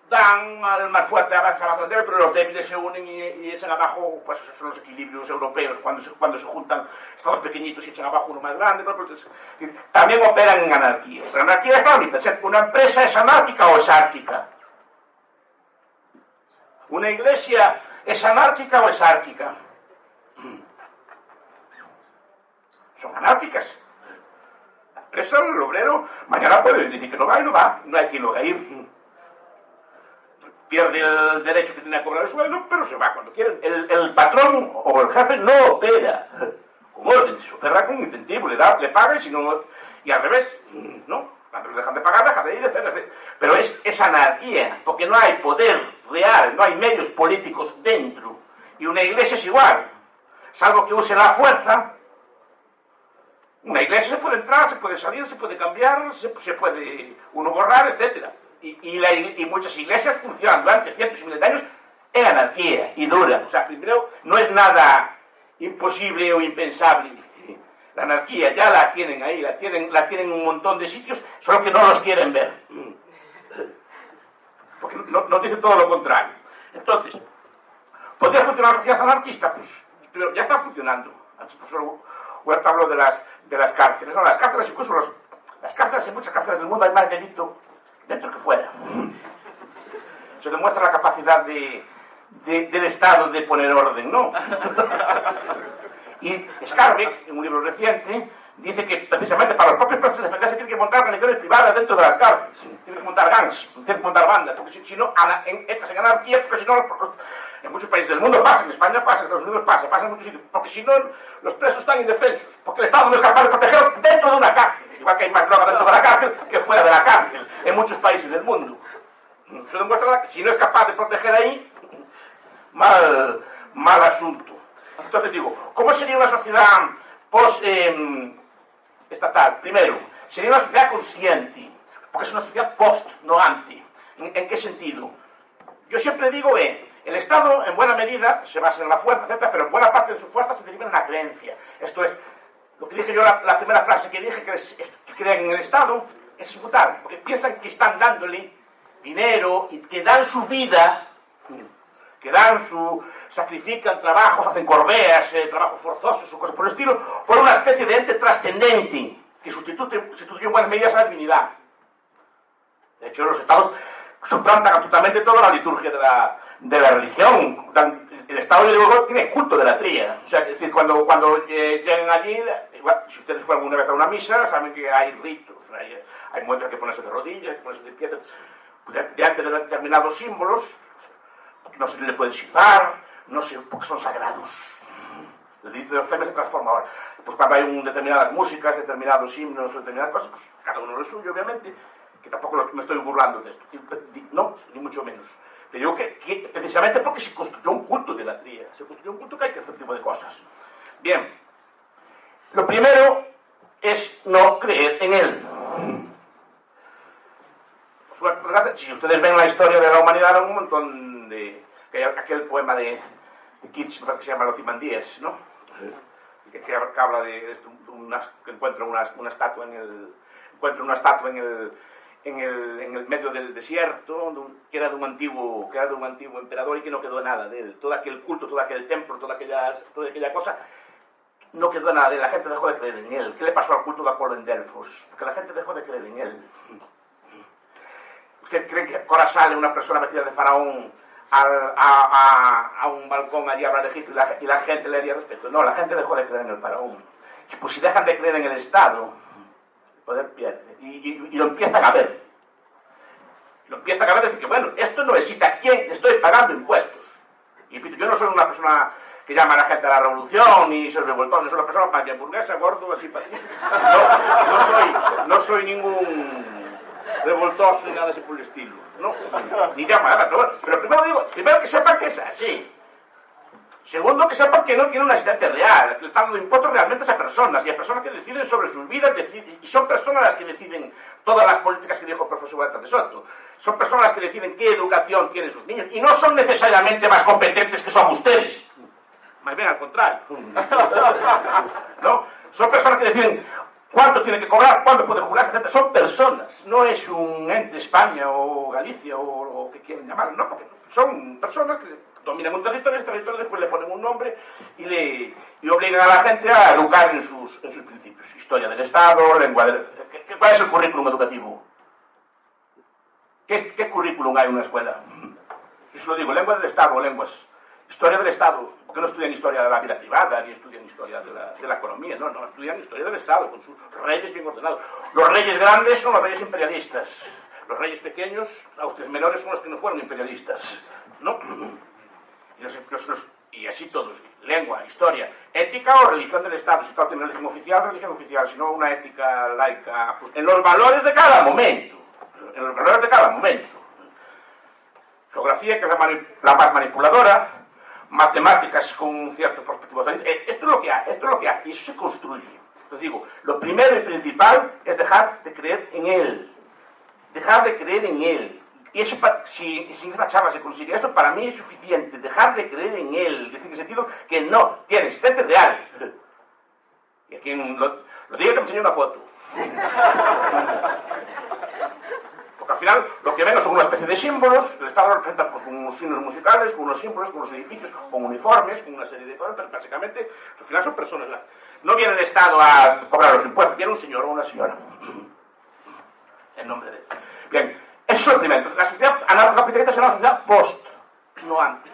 dan al más fuerte avanza la frontera, pero los débiles se unen y echan abajo, pues esos son los equilibrios europeos, cuando se juntan estados pequeñitos y echan abajo uno más grande, ¿no? Entonces, también operan en anarquía. La anarquía es claro, ¿una empresa es anárquica o es árquica? ¿Una iglesia es anárquica o es árquica? Son anárquicas. La empresa, el obrero, mañana puede decir que no va y no va, no hay quien lo haga ir. Pierde el derecho que tiene a cobrar el sueldo, pero se va cuando quiere. El patrón o el jefe no opera con órdenes, opera con incentivo, le paga y si no, y al revés, ¿no? Cuando le dejan de pagar, deja de ir, etc. Pero es anarquía, porque no hay poder real, no hay medios políticos dentro. Y una iglesia es igual, salvo que use la fuerza. Una iglesia se puede entrar, se puede salir, se puede cambiar, se puede uno borrar, etc. Y muchas iglesias funcionan durante cientos y miles de años en anarquía y duran. O sea, primero, no es nada imposible o impensable. La anarquía ya la tienen ahí, la tienen en un montón de sitios, solo que no los quieren ver. Porque nos dicen todo lo contrario. Entonces, ¿podría funcionar la sociedad anarquista? Pues, pero ya está funcionando. Antes el profesor Huerta habló de las cárceles. No, las cárceles, incluso las cárceles, en muchas cárceles del mundo hay más delito dentro que fuera. Se demuestra la capacidad del Estado de poner orden, ¿no? Y Skarbek, en un libro reciente, dice que precisamente para los propios presos de defenderse tienen que montar organizaciones privadas dentro de las cárceles, tienen que montar gangs, tienen que montar bandas, porque si no, entras en anarquía, porque si no, en muchos países del mundo pasa, en España pasa, en Estados Unidos pasa en muchos sitios, porque si no, los presos están indefensos, porque el Estado no es capaz de protegerlos dentro de una cárcel, igual que hay más droga dentro de la cárcel que fuera de la cárcel, en muchos países del mundo. Eso demuestra que si no es capaz de proteger ahí, mal asunto. Entonces digo, ¿cómo sería una sociedad post-estatal? Primero, sería una sociedad consciente, porque es una sociedad post, no anti. ¿En qué sentido? Yo siempre digo, el Estado en buena medida se basa en la fuerza, etc., pero en buena parte de su fuerza se deriva en la creencia. Esto es, lo que dije yo, la primera frase que dije, que creen en el Estado, es brutal, porque piensan que están dándole dinero y que dan su vida, sacrifican trabajos, hacen corbeas, trabajos forzosos o cosas por el estilo, por una especie de ente trascendente que sustituye en buena medida esa divinidad. De hecho, los estados suplantan absolutamente toda la liturgia de la religión. El Estado luego tiene culto de la tría. O sea, es decir, cuando llegan allí, igual, si ustedes fueron una vez a una misa, saben que hay ritos, hay momentos que ponerse de rodillas, que ponerse de pie, pues, delante de determinados símbolos, no se le puede chifar, porque son sagrados. El delito de blasfemia se transforma ahora. Pues cuando hay determinadas músicas, determinados himnos, determinadas cosas, pues cada uno lo suyo, obviamente, que tampoco me estoy burlando de esto. No, ni mucho menos. Te digo que precisamente porque se construyó un culto de la tría, se construyó un culto que hay que hacer este tipo de cosas. Bien, lo primero es no creer en él. Si ustedes ven la historia de la humanidad, hay un montón de... aquel poema de Keats que se llama Los Cimandíes, ¿no? Que habla de que encuentra una estatua en el medio del desierto, que era de un antiguo emperador y que no quedó nada de él. Todo aquel culto, todo aquel templo, toda aquella cosa, no quedó nada de él. La gente dejó de creer en él. ¿Qué le pasó al culto de Apolo en Delfos? Porque la gente dejó de creer en él. ¿Usted cree que ahora sale una persona vestida de faraón a un balcón allí a hablar de Egipto y la gente le haría respeto? No, la gente dejó de creer en el faraón. Y pues si dejan de creer en el Estado, el poder pierde. Y lo empiezan a ver. Lo empiezan a ver y decir que, bueno, esto no existe. ¿A quién estoy pagando impuestos? Y yo no soy una persona que llama a la gente a la revolución y soy revoltoso, soy una persona panhamburguesa, gordo, así pacífico. No soy ningún revoltoso ni nada así por el estilo. No, ni llamarla, pero primero que sepan que es así. Segundo, que sepan que no tiene una existencia real, que le están dando impuestos realmente a esas personas, y a personas que deciden sobre sus vidas, y son personas las que deciden todas las políticas que dijo el profesor Huerta de Soto. Son personas las que deciden qué educación tienen sus niños, y no son necesariamente más competentes que son ustedes. Más bien al contrario. ¿No? Son personas que deciden cuánto tiene que cobrar, cuándo puede jubilarse, etc. Son personas, no es un ente España o Galicia o lo que quieran llamarlo, no, porque son personas que dominan un territorio, ese territorio después le ponen un nombre y obligan a la gente a educar en sus principios. Historia del Estado, lengua del... ¿Cuál es el currículum educativo? ¿Qué currículum hay en una escuela? Yo se lo digo, lengua del Estado o lenguas. Historia del Estado, porque no estudian historia de la vida privada, ni estudian historia de la economía, no, estudian historia del Estado, con sus reyes bien ordenados. Los reyes grandes son los reyes imperialistas, los reyes pequeños, los menores son los que no fueron imperialistas, ¿no? Y así todos, lengua, historia, ética o religión del Estado, si todo tiene religión oficial, si no una ética laica, pues, en los valores de cada momento, Geografía, que es la más manipuladora, matemáticas con un cierto perspectivo. Esto es lo que hace, y eso se construye. Os digo, lo primero y principal es dejar de creer en él. Y eso, si en esta charla se consigue esto, para mí es suficiente. Dejar de creer en él. En el sentido que no tiene existencia real. Y aquí lo digo que me enseñó una foto. Porque al final lo que ven son una especie de símbolos. El Estado representa pues, con unos signos musicales, con unos símbolos, con unos edificios, con uniformes, con una serie de cosas, pero básicamente al final son personas. No viene el Estado a cobrar los impuestos, viene un señor o una señora. En nombre de él. Bien, eso es lo primero. La sociedad anarcocapitalista será una sociedad post, no antes.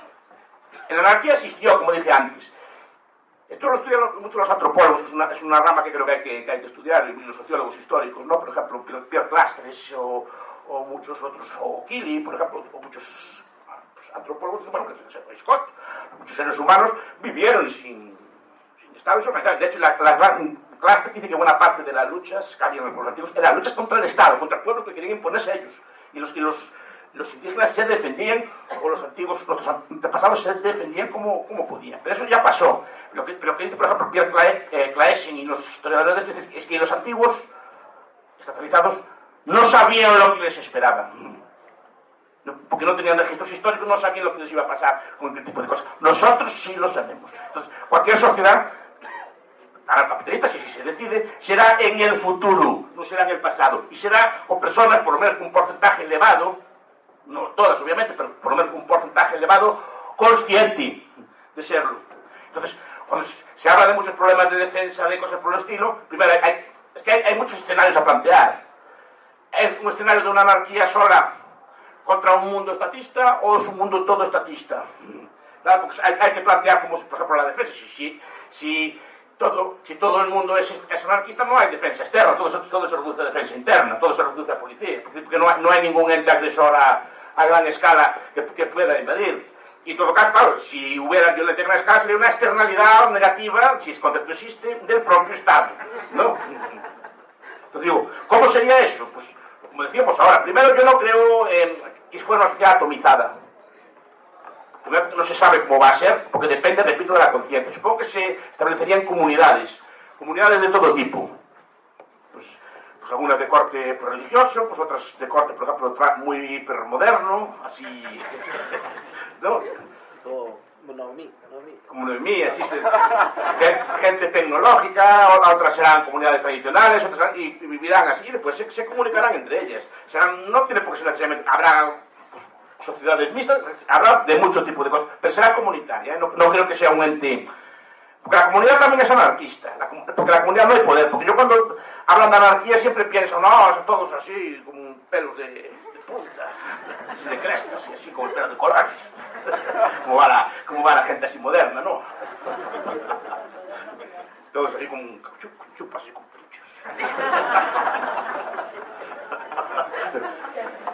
La anarquía existió, como dije antes. Esto lo estudian mucho los antropólogos, es una rama que creo que hay que estudiar, y los sociólogos históricos, ¿no? Por ejemplo, Pierre Clastres o muchos otros, o Killy, por ejemplo, o muchos antropólogos, bueno, que Scott, muchos seres humanos vivieron sin Estado y organización. De hecho, Clastres dice que buena parte de las luchas que había en los antiguos eran luchas contra el Estado, contra pueblos que querían imponerse a ellos. Y los indígenas se defendían, o nuestros antepasados se defendían como podían. Pero eso ya pasó. Lo que dice, por ejemplo, Pierre Claessing y los historiadores es que los antiguos estatalizados no sabían lo que les esperaba. Porque no tenían registros históricos, no sabían lo que les iba a pasar con qué tipo de cosas. Nosotros sí lo sabemos. Entonces, cualquier sociedad capitalista, si se decide, será en el futuro, no será en el pasado. Y será con personas, por lo menos con un porcentaje elevado, no todas obviamente, pero por lo menos con un porcentaje elevado, consciente de serlo. Entonces, cuando se habla de muchos problemas de defensa, de cosas por el estilo, primero es que hay muchos escenarios a plantear. ¿Es un escenario de una anarquía sola contra un mundo estatista o es un mundo todo estatista? Claro, porque hay que plantear como, por ejemplo, la defensa. Si todo el mundo es anarquista, no hay defensa externa, todo se reduce a defensa interna, todo se reduce a policía, porque no hay ningún ente agresor a gran escala que pueda invadir. Y en todo caso, claro, si hubiera violencia a gran escala, sería una externalidad negativa, si ese concepto existe, del propio Estado, ¿no? Entonces digo, ¿cómo sería eso? Pues, como decíamos ahora, primero yo no creo que fuera una sociedad atomizada. Primero no se sabe cómo va a ser, porque depende, repito, de la conciencia. Supongo que se establecerían comunidades de todo tipo. Pues algunas de corte religioso, pues otras de corte, por ejemplo, muy hipermoderno, así, ¿no? Como Noemí, así, gente tecnológica, otras serán comunidades tradicionales, otras y vivirán así, y después se comunicarán entre ellas. No tiene por qué ser necesariamente, habrá sociedades mixtas, habrá de mucho tipo de cosas, pero será comunitaria, no creo que sea un ente. Porque la comunidad también es anarquista, porque la comunidad no hay poder, porque yo cuando hablan de anarquía siempre pienso, no, son todos así, como pelos de punta, así de crestas, y así como el pelo de colores, como va la gente así moderna, ¿no? Todos así con chupas y con pinchos.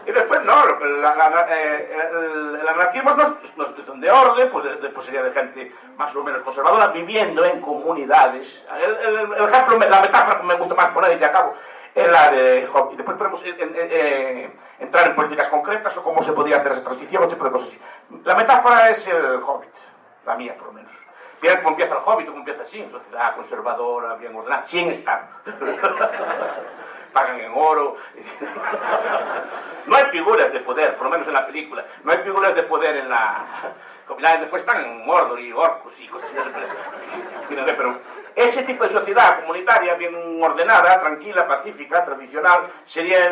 Y después, no, el anarquismo es una situación de orden, pues sería de gente más o menos conservadora, viviendo en comunidades. El ejemplo, la metáfora que me gusta más poner, y te acabo, es la de Hobbit. Y después podemos entrar en políticas concretas o cómo se podría hacer esa transición, o tipo de cosas así. La metáfora es el Hobbit, la mía por lo menos. Mira cómo empieza el Hobbit, cómo empieza así, en sociedad conservadora, bien ordenada, sin estar. Pagan en oro. No hay figuras de poder, por lo menos en la película. No hay figuras de poder en la... Después están en Mordor y orcos y cosas así. Pero ese tipo de sociedad comunitaria, bien ordenada, tranquila, pacífica, tradicional, sería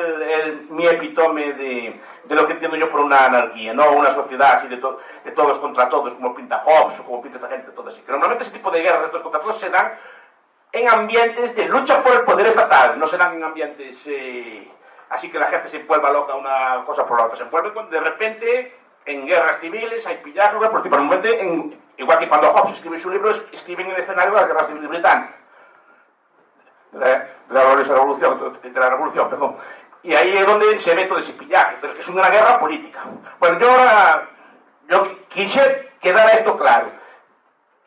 mi epítome de lo que entiendo yo por una anarquía, no una sociedad así de todos contra todos, como pinta Hobbes o como pinta esta gente, todo así. Que normalmente ese tipo de guerras de todos contra todos se dan en ambientes de lucha por el poder estatal, no se dan en ambientes así que la gente se envuelva loca una cosa por la otra. Se envuelve cuando de repente en guerras civiles hay pillajes, porque normalmente, igual que cuando Hobbes escribe su libro, escriben en el escenario de las guerras civiles británicas, de la revolución, perdón. Y ahí es donde se ve todo ese pillaje, pero es que es una guerra política. Bueno, yo quisiera quedar esto claro,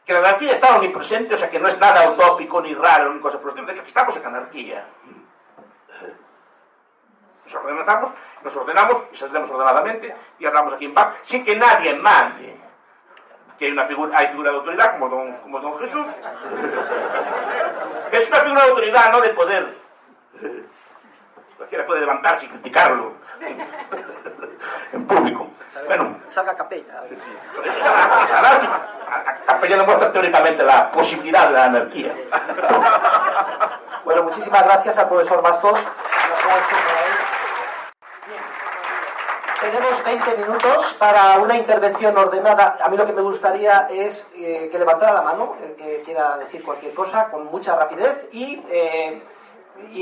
que la anarquía está omnipresente, o sea que no es nada utópico, ni raro, ni cosa por el estilo. De hecho, que estamos en anarquía. Nos ordenamos y saldremos ordenadamente y hablamos aquí en paz, sin que nadie mande. Que hay figura de autoridad como don Jesús. Es una figura de autoridad, no de poder. Cualquiera puede levantarse y criticarlo en público. Bueno, salga a capella. Capella demuestra teóricamente la posibilidad de la anarquía. Bueno, muchísimas gracias al profesor Bastos. Tenemos 20 minutos para una intervención ordenada. A mí lo que me gustaría es que levantara la mano el que quiera decir cualquier cosa con mucha rapidez y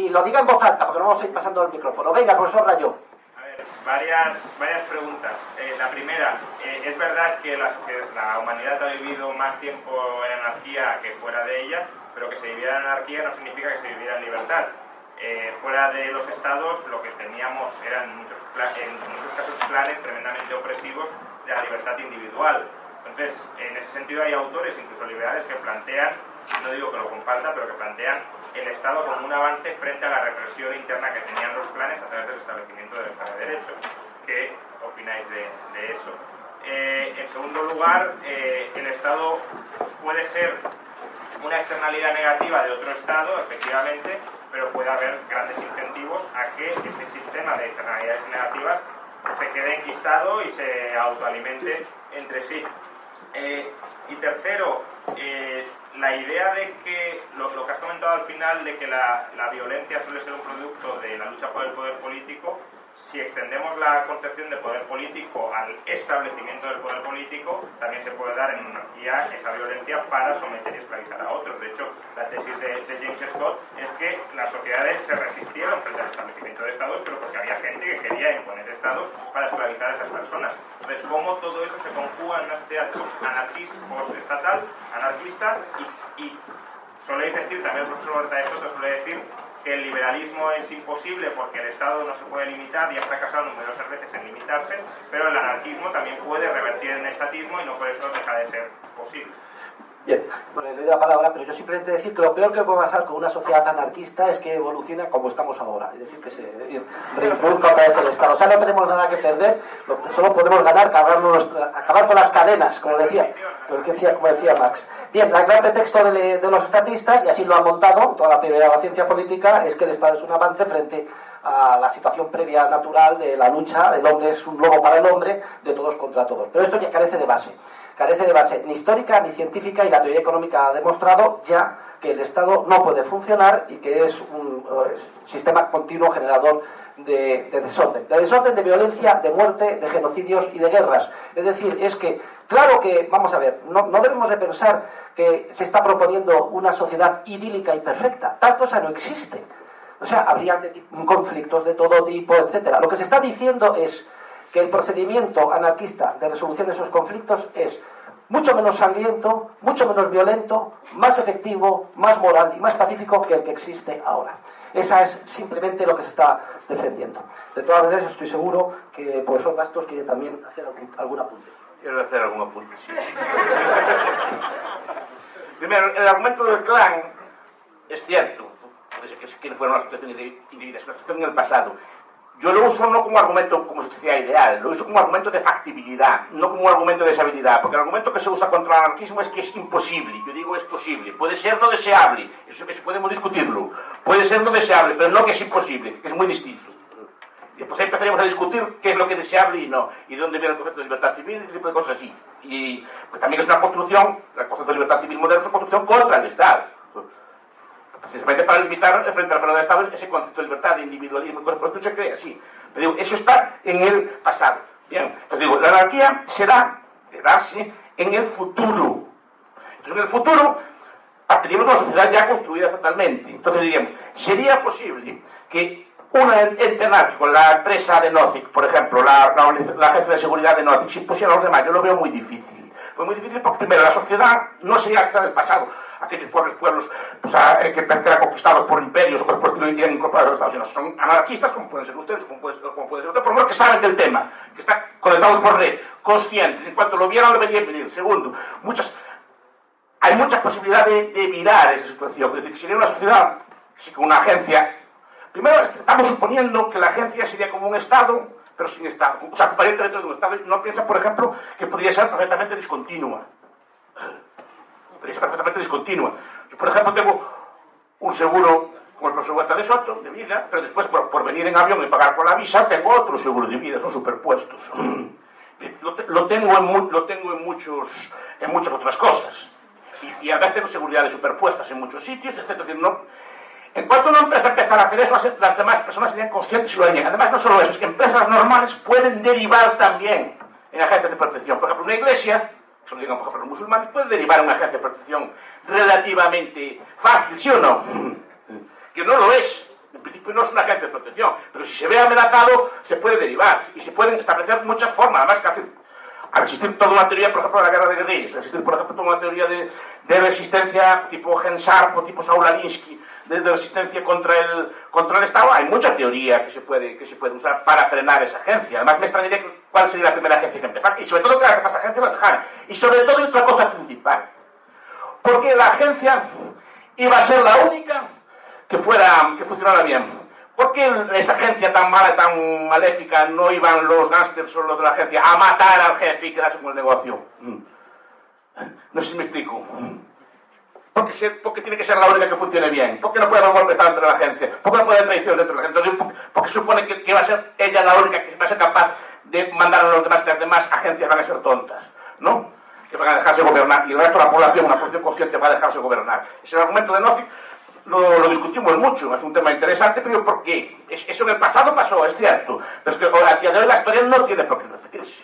lo diga en voz alta, porque no vamos a ir pasando el micrófono. Venga, profesor Rayo. A ver, varias preguntas. La primera, ¿es verdad que la humanidad ha vivido más tiempo en anarquía que fuera de ella, pero que se viviera en anarquía no significa que se viviera en libertad? Fuera de los estados lo que teníamos eran en muchos casos planes tremendamente opresivos de la libertad individual. Entonces, en ese sentido hay autores, incluso liberales, que plantean, no digo que lo compartan, pero que plantean el Estado como un avance frente a la represión interna que tenían los planes a través del establecimiento del Estado de Derecho. ¿Qué opináis de eso? En segundo lugar, el Estado puede ser una externalidad negativa de otro Estado, efectivamente, pero puede haber grandes incentivos a que ese sistema de externalidades negativas se quede enquistado y se autoalimente entre sí. Y tercero, la idea de que, lo que has comentado al final, de que la violencia suele ser un producto de la lucha por el poder político, si extendemos la concepción de poder político al establecimiento del poder político, también se puede dar en una monarquía esa violencia para someter y esclavizar a otros. De hecho, la tesis de James Scott es que las sociedades se resistieron frente al establecimiento de estados, pero porque había gente que quería imponer estados para esclavizar a esas personas. Entonces, cómo todo eso se conjuga en una sociedad post-estatal, anarquista, y soléis decir, también el profesor Horta de Soto suele decir que el liberalismo es imposible porque el Estado no se puede limitar y ha fracasado numerosas veces en limitarse, pero el anarquismo también puede revertir en estatismo y no por eso deja de ser posible. Bien, bueno, le doy la palabra, pero yo simplemente decir que lo peor que puede pasar con una sociedad anarquista es que evolucione como estamos ahora, es decir, que se reintroduzca otra vez el Estado. O sea, no tenemos nada que perder, solo podemos ganar, acabar con las cadenas, como decía Marx. Bien, el gran pretexto de los estatistas, y así lo han montado toda la teoría de la ciencia política, es que el Estado es un avance frente a la situación previa natural de la lucha, el hombre es un lobo para el hombre, de todos contra todos. Pero esto ya carece de base ni histórica ni científica, y la teoría económica ha demostrado ya que el Estado no puede funcionar y que es un sistema continuo generador de desorden, de violencia, de muerte, de genocidios y de guerras. Es decir, es que, claro que, vamos a ver, no debemos de pensar que se está proponiendo una sociedad idílica y perfecta. Tal cosa no existe. O sea, habría conflictos de todo tipo, etcétera. Lo que se está diciendo es que el procedimiento anarquista de resolución de esos conflictos es mucho menos sangriento, mucho menos violento, más efectivo, más moral y más pacífico que el que existe ahora. Esa es simplemente lo que se está defendiendo. De todas maneras, estoy seguro que el profesor Bastos quiere también hacer algún apunte. Quiero hacer algún apunte, sí. Primero, el argumento del clan es cierto. que no fuera una situación indebida, es una situación en el pasado. Yo lo uso no como argumento, como sociedad ideal, lo uso como argumento de factibilidad, no como argumento de deseabilidad, porque el argumento que se usa contra el anarquismo es que es imposible. Yo digo es posible, puede ser no deseable, eso podemos discutirlo, puede ser no deseable, pero no que es imposible, que es muy distinto. Y después ahí empezaríamos a discutir qué es lo que es deseable y no, y de dónde viene el concepto de libertad civil y ese tipo de cosas así. Y pues también es una construcción, el concepto de libertad civil moderno es una construcción contra el Estado. Precisamente para limitar frente al fenómeno del Estado ese concepto de libertad, de individualismo y cosas por esto se cree así. Pero digo, eso está en el pasado. Bien, entonces digo, la anarquía será de darse en el futuro. Entonces en el futuro tendríamos una sociedad ya construida totalmente. Entonces diríamos, ¿sería posible que una ente anárquico, la empresa de Nozick, por ejemplo, la agencia de seguridad de Nozick, se impusiera a los demás? Yo lo veo muy difícil. Pues muy difícil porque primero la sociedad no sería hasta del pasado. Aquellos pueblos pues, que eran conquistados por imperios o por estilo irían incorporados a los Estados Unidos. Son anarquistas, como pueden ser ustedes, como pueden ser ustedes, por lo menos que saben del tema, que están conectados por red, conscientes. En cuanto lo vieran, lo verían venir. Segundo, hay muchas posibilidades de virar esa situación. Es decir, que sería una sociedad, con una agencia. Primero, estamos suponiendo que la agencia sería como un Estado, pero sin Estado. O sea, ocuparía el territorio de un Estado. No piensa, por ejemplo, que podría ser perfectamente discontinua. Es perfectamente discontinua. Yo, por ejemplo, tengo un seguro con el profesor Huerta de Soto, de vida, pero después, por venir en avión y pagar con la visa, tengo otro seguro de vida, son superpuestos. Lo tengo en muchas otras cosas. Y además tengo seguridades superpuestas en muchos sitios, etc. Es decir, en cuanto una empresa empezara a hacer eso, las demás personas serían conscientes y lo harían. Además, no solo eso, es que empresas normales pueden derivar también en agencias de protección. Por ejemplo, una iglesia, que se lo digan por ejemplo los musulmanes, puede derivar en una agencia de protección relativamente fácil, ¿sí o no? Que no lo es. En principio no es una agencia de protección, pero si se ve amenazado, se puede derivar. Y se pueden establecer muchas formas, además que al existir toda una teoría, por ejemplo, de la guerra de guerrillas, al existir, por ejemplo, toda una teoría de resistencia tipo Gensarp o tipo Saul Alinsky, de resistencia contra el Estado, hay mucha teoría que se puede usar para frenar esa agencia. Además, me extrañaría cuál sería la primera agencia que empezar, y sobre todo que las agencias la dejaran. Y sobre todo, y otra cosa principal, porque la agencia iba a ser la única que funcionara bien. ¿Por qué en esa agencia tan mala y tan maléfica no iban los gángsters o los de la agencia a matar al jefe y quedarse con el negocio? No sé si me explico. Porque tiene que ser la única que funcione bien. ¿Por qué no puede haber golpe dentro de la agencia? ¿Por qué no puede haber traición dentro de la agencia? Porque supone que va a ser ella la única que va a ser capaz de mandar a los demás, y las demás agencias van a ser tontas, ¿no? Que van a dejarse gobernar, y el resto de la población, una población consciente, va a dejarse gobernar. Ese argumento de Nozick lo discutimos mucho, es un tema interesante, pero ¿por qué? Eso en el pasado pasó, es cierto, pero es que a día de hoy la historia no tiene por qué repetirse.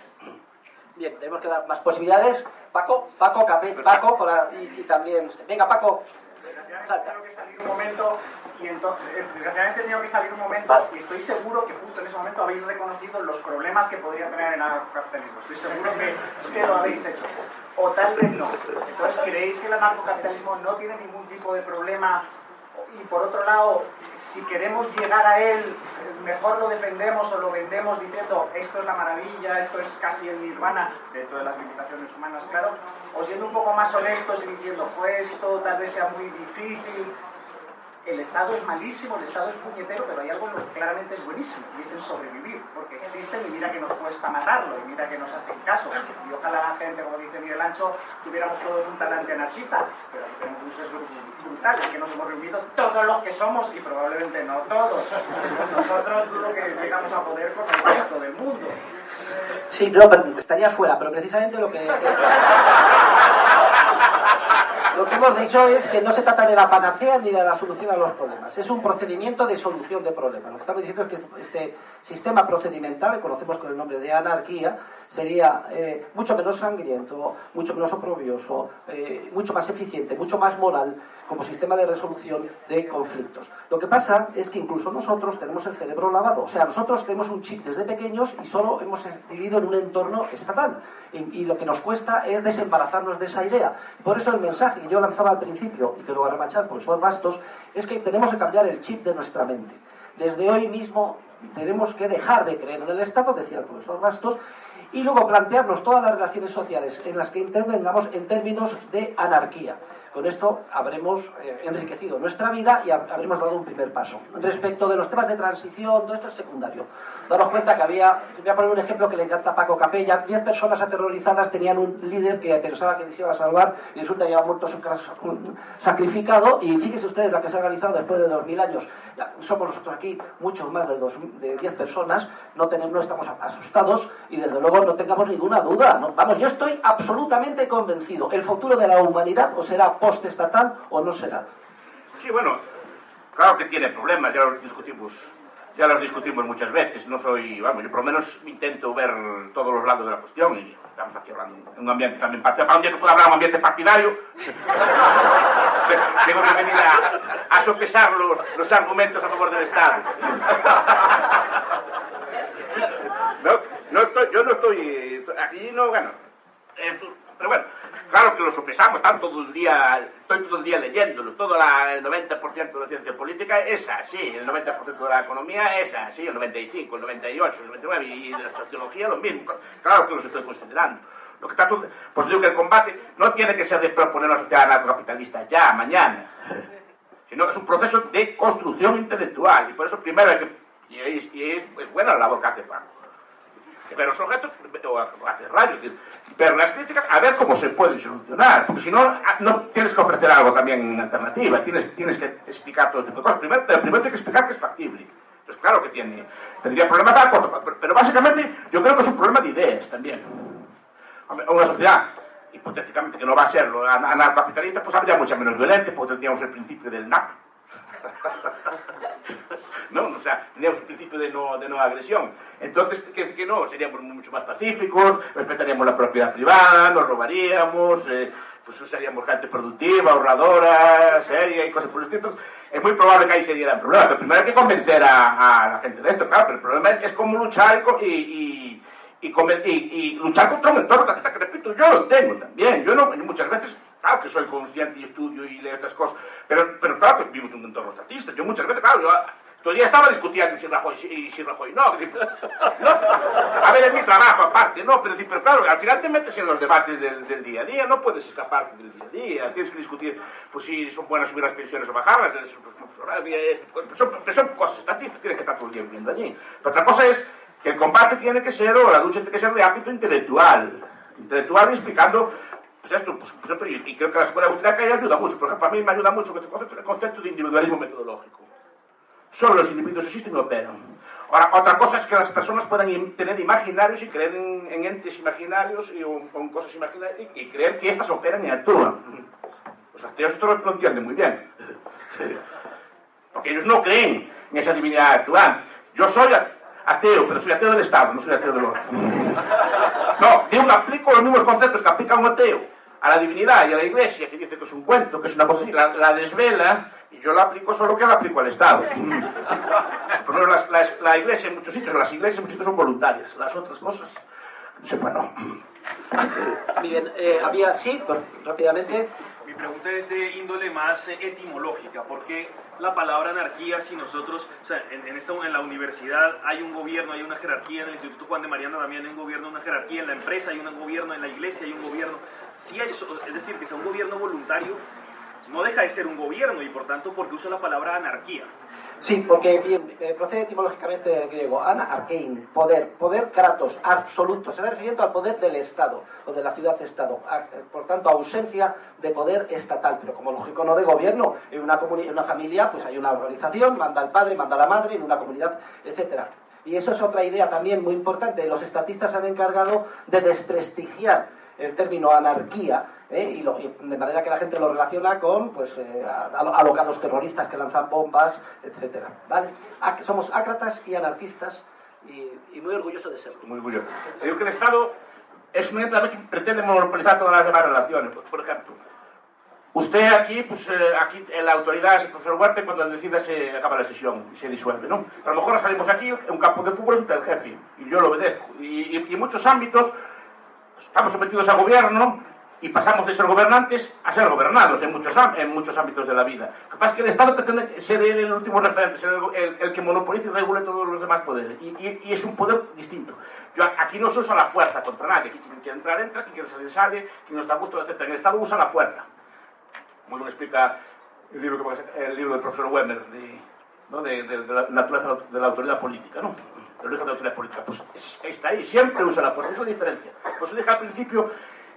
Bien, tenemos que dar más posibilidades. Paco, Café, Paco, y también... Venga, Paco. Tengo que salir un momento, y entonces, desgraciadamente tengo que salir un momento, y estoy seguro que justo en ese momento habéis reconocido los problemas que podría tener el anarcocapitalismo. Estoy seguro que lo habéis hecho. O tal vez no. Entonces, ¿creéis que el anarcocapitalismo no tiene ningún tipo de problema? Y por otro lado, si queremos llegar a él, mejor lo defendemos o lo vendemos diciendo esto es la maravilla, esto es casi el nirvana, dentro de las limitaciones humanas, claro, o siendo un poco más honestos y diciendo pues esto tal vez sea muy difícil. El Estado es malísimo, el Estado es puñetero, pero hay algo que claramente es buenísimo, y es el sobrevivir, porque existen y mira que nos cuesta matarlo, y mira que nos hacen caso. Y ojalá la gente, como dice Miguel Ancho, tuviéramos todos un talante anarquista, pero aquí tenemos un sesgo brutal, es que nos hemos reunido todos los que somos, y probablemente no todos. Nosotros dudo que llegamos a poder con el resto del mundo. Sí, pero estaría fuera, pero precisamente lo que hemos dicho es que no se trata de la panacea ni de la solución a los problemas, es un procedimiento de solución de problemas. Lo que estamos diciendo es que este sistema procedimental, que conocemos con el nombre de anarquía, sería mucho menos sangriento, mucho menos oprobioso, mucho más eficiente, mucho más moral como sistema de resolución de conflictos. Lo que pasa es que incluso nosotros tenemos el cerebro lavado, o sea, nosotros tenemos un chip desde pequeños y solo hemos vivido en un entorno estatal, y lo que nos cuesta es desembarazarnos de esa idea. Por eso el mensaje que yo lanzaba al principio, y que lo va a remachar el profesor Bastos, es que tenemos que cambiar el chip de nuestra mente. Desde hoy mismo tenemos que dejar de creer en el Estado, decía el profesor Bastos, y luego plantearnos todas las relaciones sociales en las que intervengamos en términos de anarquía. Con esto habremos enriquecido nuestra vida y habremos dado un primer paso. Respecto de los temas de transición, todo esto es secundario. Daros cuenta que voy a poner un ejemplo que le encanta a Paco Capella. 10 personas aterrorizadas tenían un líder que pensaba que les iba a salvar y resulta que había muerto sacrificado. Y fíjense ustedes la que se ha realizado después de 2000 años. Ya, somos nosotros aquí muchos más de 10 personas, no estamos asustados y desde luego no tengamos ninguna duda, ¿no? Vamos, yo estoy absolutamente convencido. El futuro de la humanidad o será postestatal o no será. Sí, bueno, claro que tiene problemas, ya los discutimos muchas veces. No soy, vamos, yo por lo menos intento ver todos los lados de la cuestión y estamos aquí hablando en un ambiente también partidario. Para un día que pueda hablar en un ambiente partidario, tengo que venir a sopesar los argumentos a favor del Estado. Yo no estoy aquí, no, bueno, pero bueno, claro que lo sopesamos, estoy todo el día leyéndolos, el 90% de la ciencia política es así, el 90% de la economía es así, el 95, el 98, el 99 y de la sociología lo mismo, claro que los estoy considerando. Lo que está pues digo que el combate no tiene que ser de proponer una sociedad anarcocapitalista ya, mañana, sino es un proceso de construcción intelectual y por eso primero hay que, y es buena la labor que hace Paco, ver los objetos, o hacer radio, es decir, ver las críticas, a ver cómo se puede solucionar, porque si no, no tienes que ofrecer algo también en alternativa, tienes que explicar todo tipo de cosas. Primero tienes que explicar que es factible. Entonces, claro que tendría problemas a corto, pero básicamente yo creo que es un problema de ideas también. Una sociedad, hipotéticamente, que no va a ser anarcocapitalista, pues habría mucha menos violencia, porque tendríamos el principio del NAP. ¿No? O sea, teníamos el principio de no agresión. Entonces, que no, seríamos mucho más pacíficos, respetaríamos la propiedad privada, no robaríamos, pues usaríamos gente productiva, ahorradora, seria y cosas por el estilo. Entonces, es muy probable que ahí se diera el problema. Pero primero hay que convencer a la gente de esto, claro, pero el problema es cómo luchar y luchar contra un entorno racista, que repito, yo lo tengo también. Yo no, muchas veces, claro que soy consciente y estudio y leo estas cosas, pero claro que vivimos en un entorno racista. Yo muchas veces, claro, todavía estaba discutiendo si Rajoy no. A ver, es mi trabajo aparte, ¿no? Pero claro, al final te metes en los debates del día a día, no puedes escaparte del día a día, tienes que discutir, pues si son buenas subir las pensiones o bajarlas, son cosas estadísticas, tienes que estar todo el día viviendo allí. Pero otra cosa es que el combate tiene que ser, o la lucha tiene que ser de ámbito intelectual explicando, pues esto, y creo que la escuela austríaca ya ayuda mucho. Por ejemplo, a mí me ayuda mucho el concepto de individualismo metodológico. Solo los individuos existen y operan. Ahora, otra cosa es que las personas puedan tener imaginarios y creer en entes imaginarios o en cosas imaginarias y creer que éstas operan y actúan. Los ateos esto lo entienden muy bien. Porque ellos no creen en esa divinidad actuante. Yo soy ateo, pero soy ateo del Estado, no soy ateo del otro. No, digo que aplico los mismos conceptos que aplica un ateo a la divinidad y a la Iglesia, que dice que es un cuento, que es una cosa así, la desvela, y yo la aplico solo que la aplico al Estado. Por lo menos la Iglesia en muchos sitios, las iglesias en muchos sitios son voluntarias, las otras cosas, no sé, bueno. Bien, había, sí, rápidamente. Mi pregunta es de índole más etimológica. ¿Por qué la palabra anarquía si nosotros, o sea, en la universidad hay un gobierno, hay una jerarquía, en el Instituto Juan de Mariana también hay un gobierno, una jerarquía, en la empresa hay un gobierno, en la iglesia hay un gobierno? Sí hay, es decir, que sea un gobierno voluntario, no deja de ser un gobierno y por tanto, ¿por qué usa la palabra anarquía? Sí, porque bien, procede etimológicamente del griego, ana arkein, poder kratos, absoluto, se está refiriendo al poder del Estado o de la ciudad-estado, por tanto ausencia de poder estatal, pero como lógico no de gobierno. En una familia pues hay una organización, manda el padre, manda la madre, en una comunidad, etcétera. Y eso es otra idea también muy importante. Los estatistas han encargado de desprestigiar el término anarquía, y de manera que la gente lo relaciona con pues, alocados terroristas que lanzan bombas, etcétera, ¿vale? Somos ácratas y anarquistas y muy orgullosos de serlo. Muy orgulloso. Digo que el Estado es un ente que pretende monopolizar todas las demás relaciones. Por ejemplo, usted aquí, aquí la autoridad es el profesor Huerta, cuando decida se acaba la sesión y se disuelve, ¿no? A lo mejor salimos aquí, en un campo de fútbol es usted el jefe, y yo lo obedezco. Y en muchos ámbitos estamos sometidos a gobierno y pasamos de ser gobernantes a ser gobernados en muchos ámbitos de la vida. Lo que pasa es que el Estado pretende ser el último referente, ser el que monopolice y regule todos los demás poderes. Y es un poder distinto. Aquí no se usa la fuerza contra nadie. Aquí quien quiere entrar, entra, quien quiere salir, sale, quien no está a gusto, etc. En el Estado usa la fuerza. muy bien explica el libro del profesor Wehmer, de la naturaleza de la autoridad política, ¿no? El origen de la autoridad política. Pues está ahí, siempre usa la fuerza. Esa es la diferencia. Pues dije al principio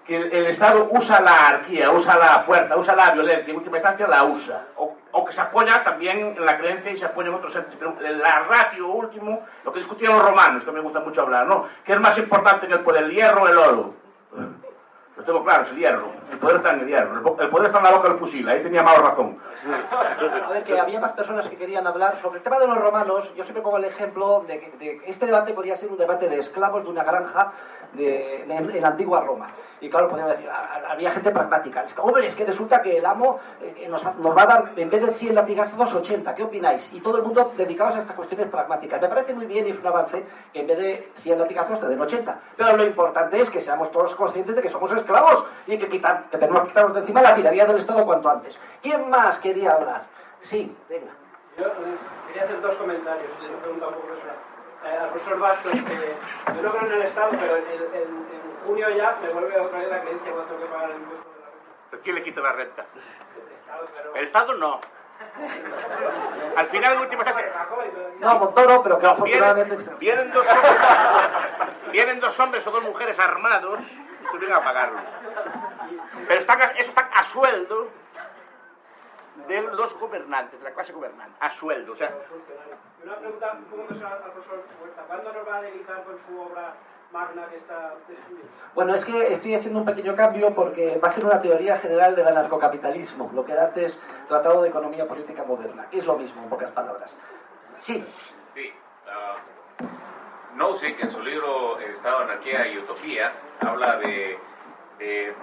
que el Estado usa la anarquía, usa la fuerza, usa la violencia, en última instancia la usa. O que se apoya también en la creencia y se apoya en otros entes. Pero la ratio último, lo que discutían los romanos, que me gusta mucho hablar, ¿no? ¿Qué es más importante que el poder, el hierro o el oro? Lo tengo claro, es el hierro. El poder está en el hierro. El poder está en la boca del fusil. Ahí tenía Mao razón. A ver, que había más personas que querían hablar sobre el tema de los romanos. Yo siempre pongo el ejemplo de que este debate podía ser un debate de esclavos de una granja en la antigua Roma. Y claro, podríamos decir, había gente pragmática. Hombre, es que resulta que el amo nos va a dar, en vez de 100 latigazos, 80. ¿Qué opináis? Y todo el mundo dedicados a estas cuestiones pragmáticas. Me parece muy bien y es un avance que en vez de 100 latigazos te den 80. Pero lo importante es que seamos todos conscientes de que somos esclavos y que tenemos que quitarnos de encima la tiranía del Estado cuanto antes. ¿Quién más quería hablar? Sí, venga. Yo quería hacer dos comentarios, una pregunta un poco personal. Al profesor Bastos, yo no creo en el Estado, pero en junio ya me vuelve otra vez la creencia cuando tengo que pagar el impuesto de la renta. ¿Pero quién le quita la renta? El Estado no. Al final, en última instancia... No, Montoro, pero que afortunadamente... Vienen dos hombres o dos mujeres armados y te vienen a pagarlo. Pero eso está a sueldo de los gobernantes, de la clase gobernante, a sueldo. O sea, una pregunta un poco personal al profesor Huerta. ¿Cuándo nos va a dedicar con su obra magna que está escribiendo? Bueno, es que estoy haciendo un pequeño cambio porque va a ser una teoría general del anarcocapitalismo, lo que era antes Tratado de Economía Política Moderna, que es lo mismo, en pocas palabras. Sí. Sí. Nozick, en su libro Estado, Anarquía y Utopía, habla de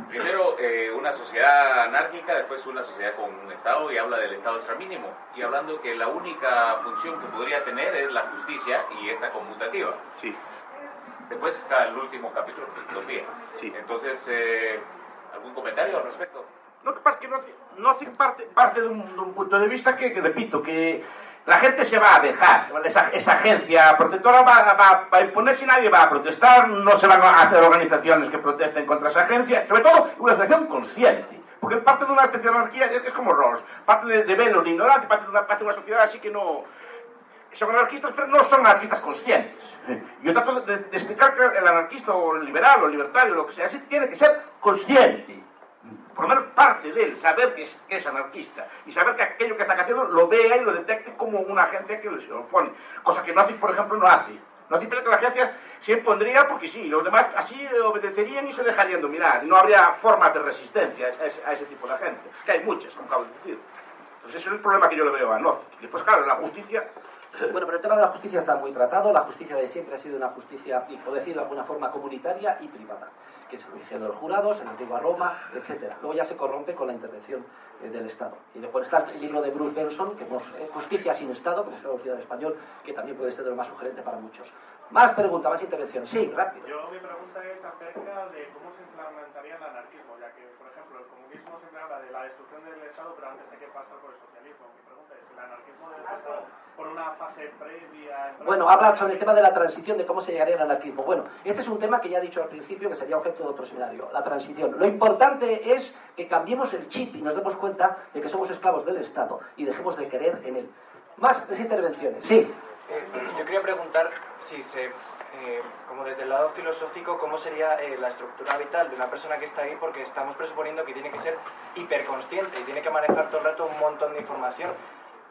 primero una sociedad anárquica, después una sociedad con un Estado, y habla del Estado extramínimo, y hablando que la única función que podría tener es la justicia y esta conmutativa. sí. Después está el último capítulo, Utopía. Sí. Entonces, ¿algún comentario al respecto? Lo que pasa es que Nozick parte de un punto de vista que repito, que la gente se va a dejar, esa agencia protectora va a imponerse y nadie va a protestar, no se van a hacer organizaciones que protesten contra esa agencia, sobre todo una asociación consciente, porque parte de una especie de anarquía, es como Rawls, parte de velos, de ignorancia, parte de una sociedad así que no... Son anarquistas, pero no son anarquistas conscientes. Yo trato de explicar que el anarquista o el liberal o el libertario, lo que sea, así tiene que ser consciente. Por lo menos parte de él, saber que es anarquista y saber que aquello que está haciendo lo vea y lo detecte como una agencia que se opone. Cosa que Nozick, por ejemplo, no hace. Nozick piensa que la agencia se impondría porque sí, los demás así obedecerían y se dejarían dominar. No habría formas de resistencia a ese tipo de agencia, que hay muchas, como acabo de decir. Entonces ese es el problema que yo le veo a Nozick. Después, claro, la justicia... Bueno, pero el tema de la justicia está muy tratado. La justicia de siempre ha sido una justicia, y por decirlo de alguna forma, comunitaria y privada, que es el origen de los jurados, en la antigua Roma, etc. Luego ya se corrompe con la intervención del Estado. Y después está el libro de Bruce Benson, que es Justicia sin Estado, como está traducido al español, que también puede ser de lo más sugerente para muchos. Más preguntas, más intervenciones. Sí, rápido. Mi pregunta es acerca de cómo se implementaría el anarquismo, ya que, por ejemplo, el comunismo siempre habla de la destrucción del Estado, pero antes hay que pasar por el socialismo. Mi pregunta es, ¿el anarquismo debe pasar por una fase previa? Bueno, habla sobre el tema de la transición, de cómo se llegaría al anarquismo. Bueno, este es un tema que ya he dicho al principio, que sería objeto de otro seminario, la transición. Lo importante es que cambiemos el chip y nos demos cuenta de que somos esclavos del Estado y dejemos de creer en él. Más intervenciones. Sí. Yo quería preguntar si como desde el lado filosófico, cómo sería la estructura vital de una persona que está ahí, porque estamos presuponiendo que tiene que ser hiperconsciente y tiene que manejar todo el rato un montón de información,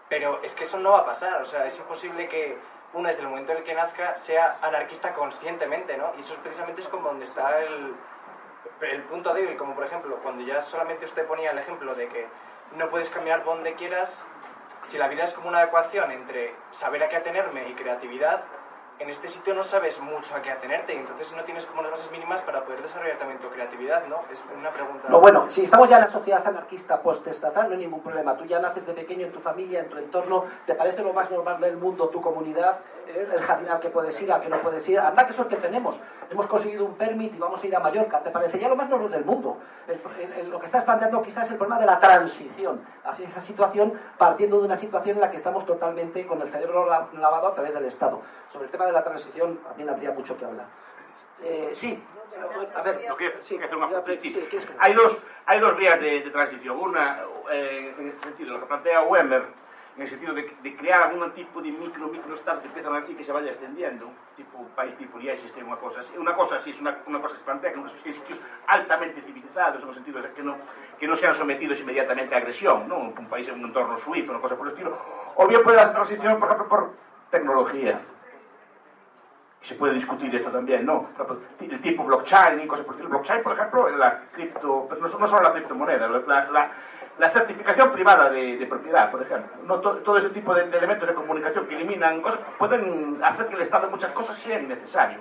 pero es que eso no va a pasar, o sea, es imposible que uno desde el momento en el que nazca sea anarquista conscientemente, ¿no? Y eso precisamente es como donde está el punto débil, como por ejemplo, cuando ya solamente usted ponía el ejemplo de que no puedes caminar por donde quieras. Si la vida es como una ecuación entre saber a qué atenerme y creatividad, en este sitio no sabes mucho a qué atenerte y entonces no tienes como las bases mínimas para poder desarrollar también tu creatividad, ¿no? Es una pregunta... No, bueno, si estamos ya en la sociedad anarquista postestatal, no hay ningún problema. Tú ya naces de pequeño en tu familia, en tu entorno, te parece lo más normal del mundo, tu comunidad, el jardín al que puedes ir, al que no puedes ir. Anda, que suerte tenemos. Hemos conseguido un permit y vamos a ir a Mallorca. ¿Te parecería lo más normal del mundo? Lo que estás planteando quizás es el problema de la transición hacia esa situación, partiendo de una situación en la que estamos totalmente con el cerebro lavado a través del Estado. Sobre el tema de la transición también habría mucho que hablar. Sí. A ver, Hay dos vías de transición. Una, en este sentido, lo que plantea Wemer, en el sentido de crear algún tipo de microestado que empiezan aquí que se vaya extendiendo, tipo un país tipo Liechtenstein, una cosa así, es una cosa que se plantea, que unos sitios altamente civilizados, en el sentido de que no sean sometidos inmediatamente a agresión, ¿no? Un país en un entorno suizo, una cosa por el estilo, o bien puede hacer transición, por ejemplo, por tecnología. Se puede discutir esto también, ¿no? El tipo blockchain y cosas por el estilo. Blockchain, por ejemplo, la cripto, pero no solo la criptomoneda, la certificación privada de propiedad, por ejemplo. No, todo ese tipo de elementos de comunicación que eliminan cosas pueden hacer que el Estado en muchas cosas sea innecesario.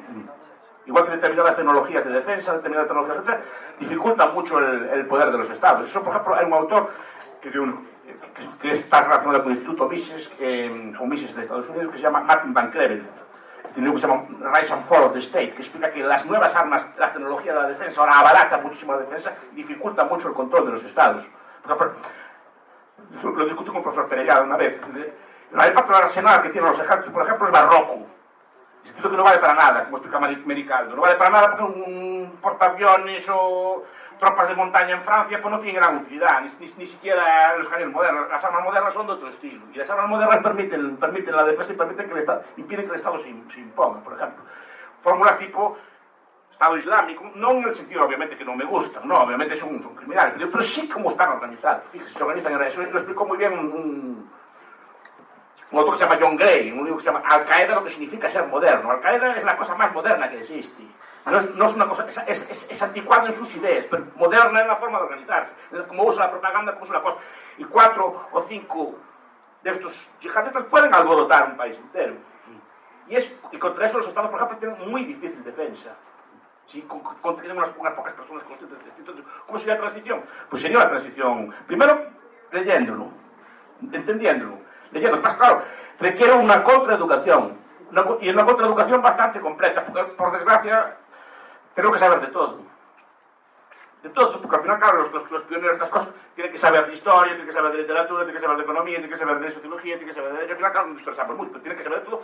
Igual que determinadas tecnologías de defensa, determinadas tecnologías de defensa, dificultan mucho el poder de los Estados. Eso, por ejemplo, hay un autor que está relacionado con el Instituto Mises, Mises de Estados Unidos, que se llama Martin Van Cleven. Tiene un libro que se llama Rise and Fall of the State, que explica que las nuevas armas, la tecnología de la defensa, ahora abarata muchísimo la defensa y dificulta mucho el control de los Estados. Por ejemplo, lo discutí con el profesor Perellado una vez. La parte del arsenal que tienen los ejércitos, por ejemplo, es barroco. En el sentido que no vale para nada, como explica Mericaldo. No vale para nada porque un portaaviones o tropas de montaña en Francia pues no tienen gran utilidad, ni siquiera los cañones modernos. Las armas modernas son de otro estilo. Y las armas modernas permiten la defensa y impiden que el Estado se imponga, por ejemplo. Fórmulas tipo Estado Islámico, no en el sentido obviamente que no me gustan, no, obviamente son criminales, pero sí como están organizados. Fíjese, se organizan en eso. Lo explicó muy bien un autor que se llama John Gray, en un libro que se llama Al-Qaeda, lo que significa ser moderno. Al-Qaeda es la cosa más moderna que existe. No es una cosa, es anticuada en sus ideas, pero moderna en la forma de organizarse, como usa la propaganda, como usa la cosa. Y 4 o 5 de estos yihadistas pueden alborotar un país entero. Y contra eso los Estados, por ejemplo, tienen muy difícil defensa. Si tienen unas pocas personas conscientes de esto. ¿Cómo sería la transición? Pues sería la transición, primero, leyéndolo, entendiéndolo, leyendo. Más claro, requiere una contraeducación, y una contraeducación bastante completa, porque por desgracia tengo que saber de todo. De todo, porque al final, claro, los pioneros de estas cosas tienen que saber de historia, tienen que saber de literatura, tienen que saber de economía, tienen que saber de sociología, tienen que saber de... Al final, claro, nos dispersamos mucho, pero tienen que saber de todo,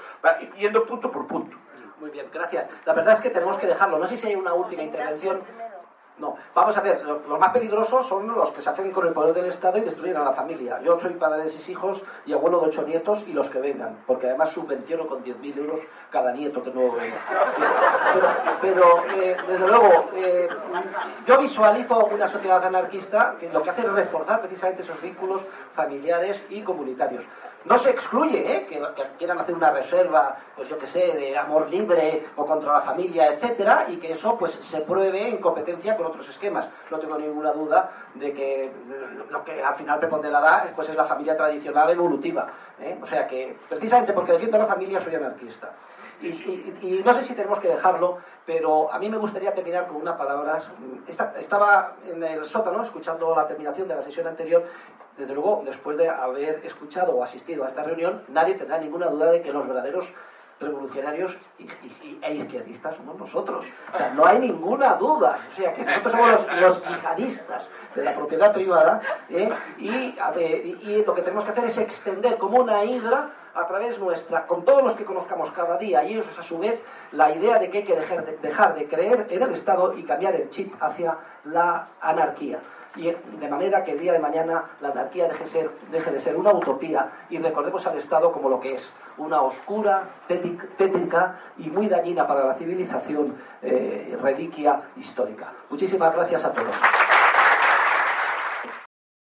yendo punto por punto. Muy bien, gracias. La verdad es que tenemos que dejarlo. No sé si hay una última intervención. No, vamos a ver, los más peligrosos son los que se hacen con el poder del Estado y destruyen a la familia. Yo soy padre de 6 hijos y abuelo de 8 nietos y los que vengan, porque además subvenciono con 10.000 euros cada nieto que nuevo venga. Pero desde luego, yo visualizo una sociedad anarquista que lo que hace es reforzar precisamente esos vínculos familiares y comunitarios. No se excluye que quieran hacer una reserva, pues yo que sé, de amor libre o contra la familia, etcétera, y que eso pues se pruebe en competencia con otros esquemas. No tengo ninguna duda de que lo que al final preponderará pues es la familia tradicional evolutiva. O sea que, precisamente porque defiendo a la familia, soy anarquista. Y no sé si tenemos que dejarlo, pero a mí me gustaría terminar con unas palabras. Estaba en el sótano escuchando la terminación de la sesión anterior. Desde luego, después de haber escuchado o asistido a esta reunión, nadie tendrá ninguna duda de que los verdaderos revolucionarios e izquierdistas somos nosotros. O sea, no hay ninguna duda. O sea, que nosotros somos los yihadistas de la propiedad privada, y lo que tenemos que hacer es extender como una hidra a través nuestra, con todos los que conozcamos cada día, y ellos a su vez, la idea de que hay que dejar de creer en el Estado y cambiar el chip hacia la anarquía. Y de manera que el día de mañana la anarquía deje de ser una utopía y recordemos al Estado como lo que es, una oscura, tétrica y muy dañina para la civilización reliquia histórica. Muchísimas gracias a todos.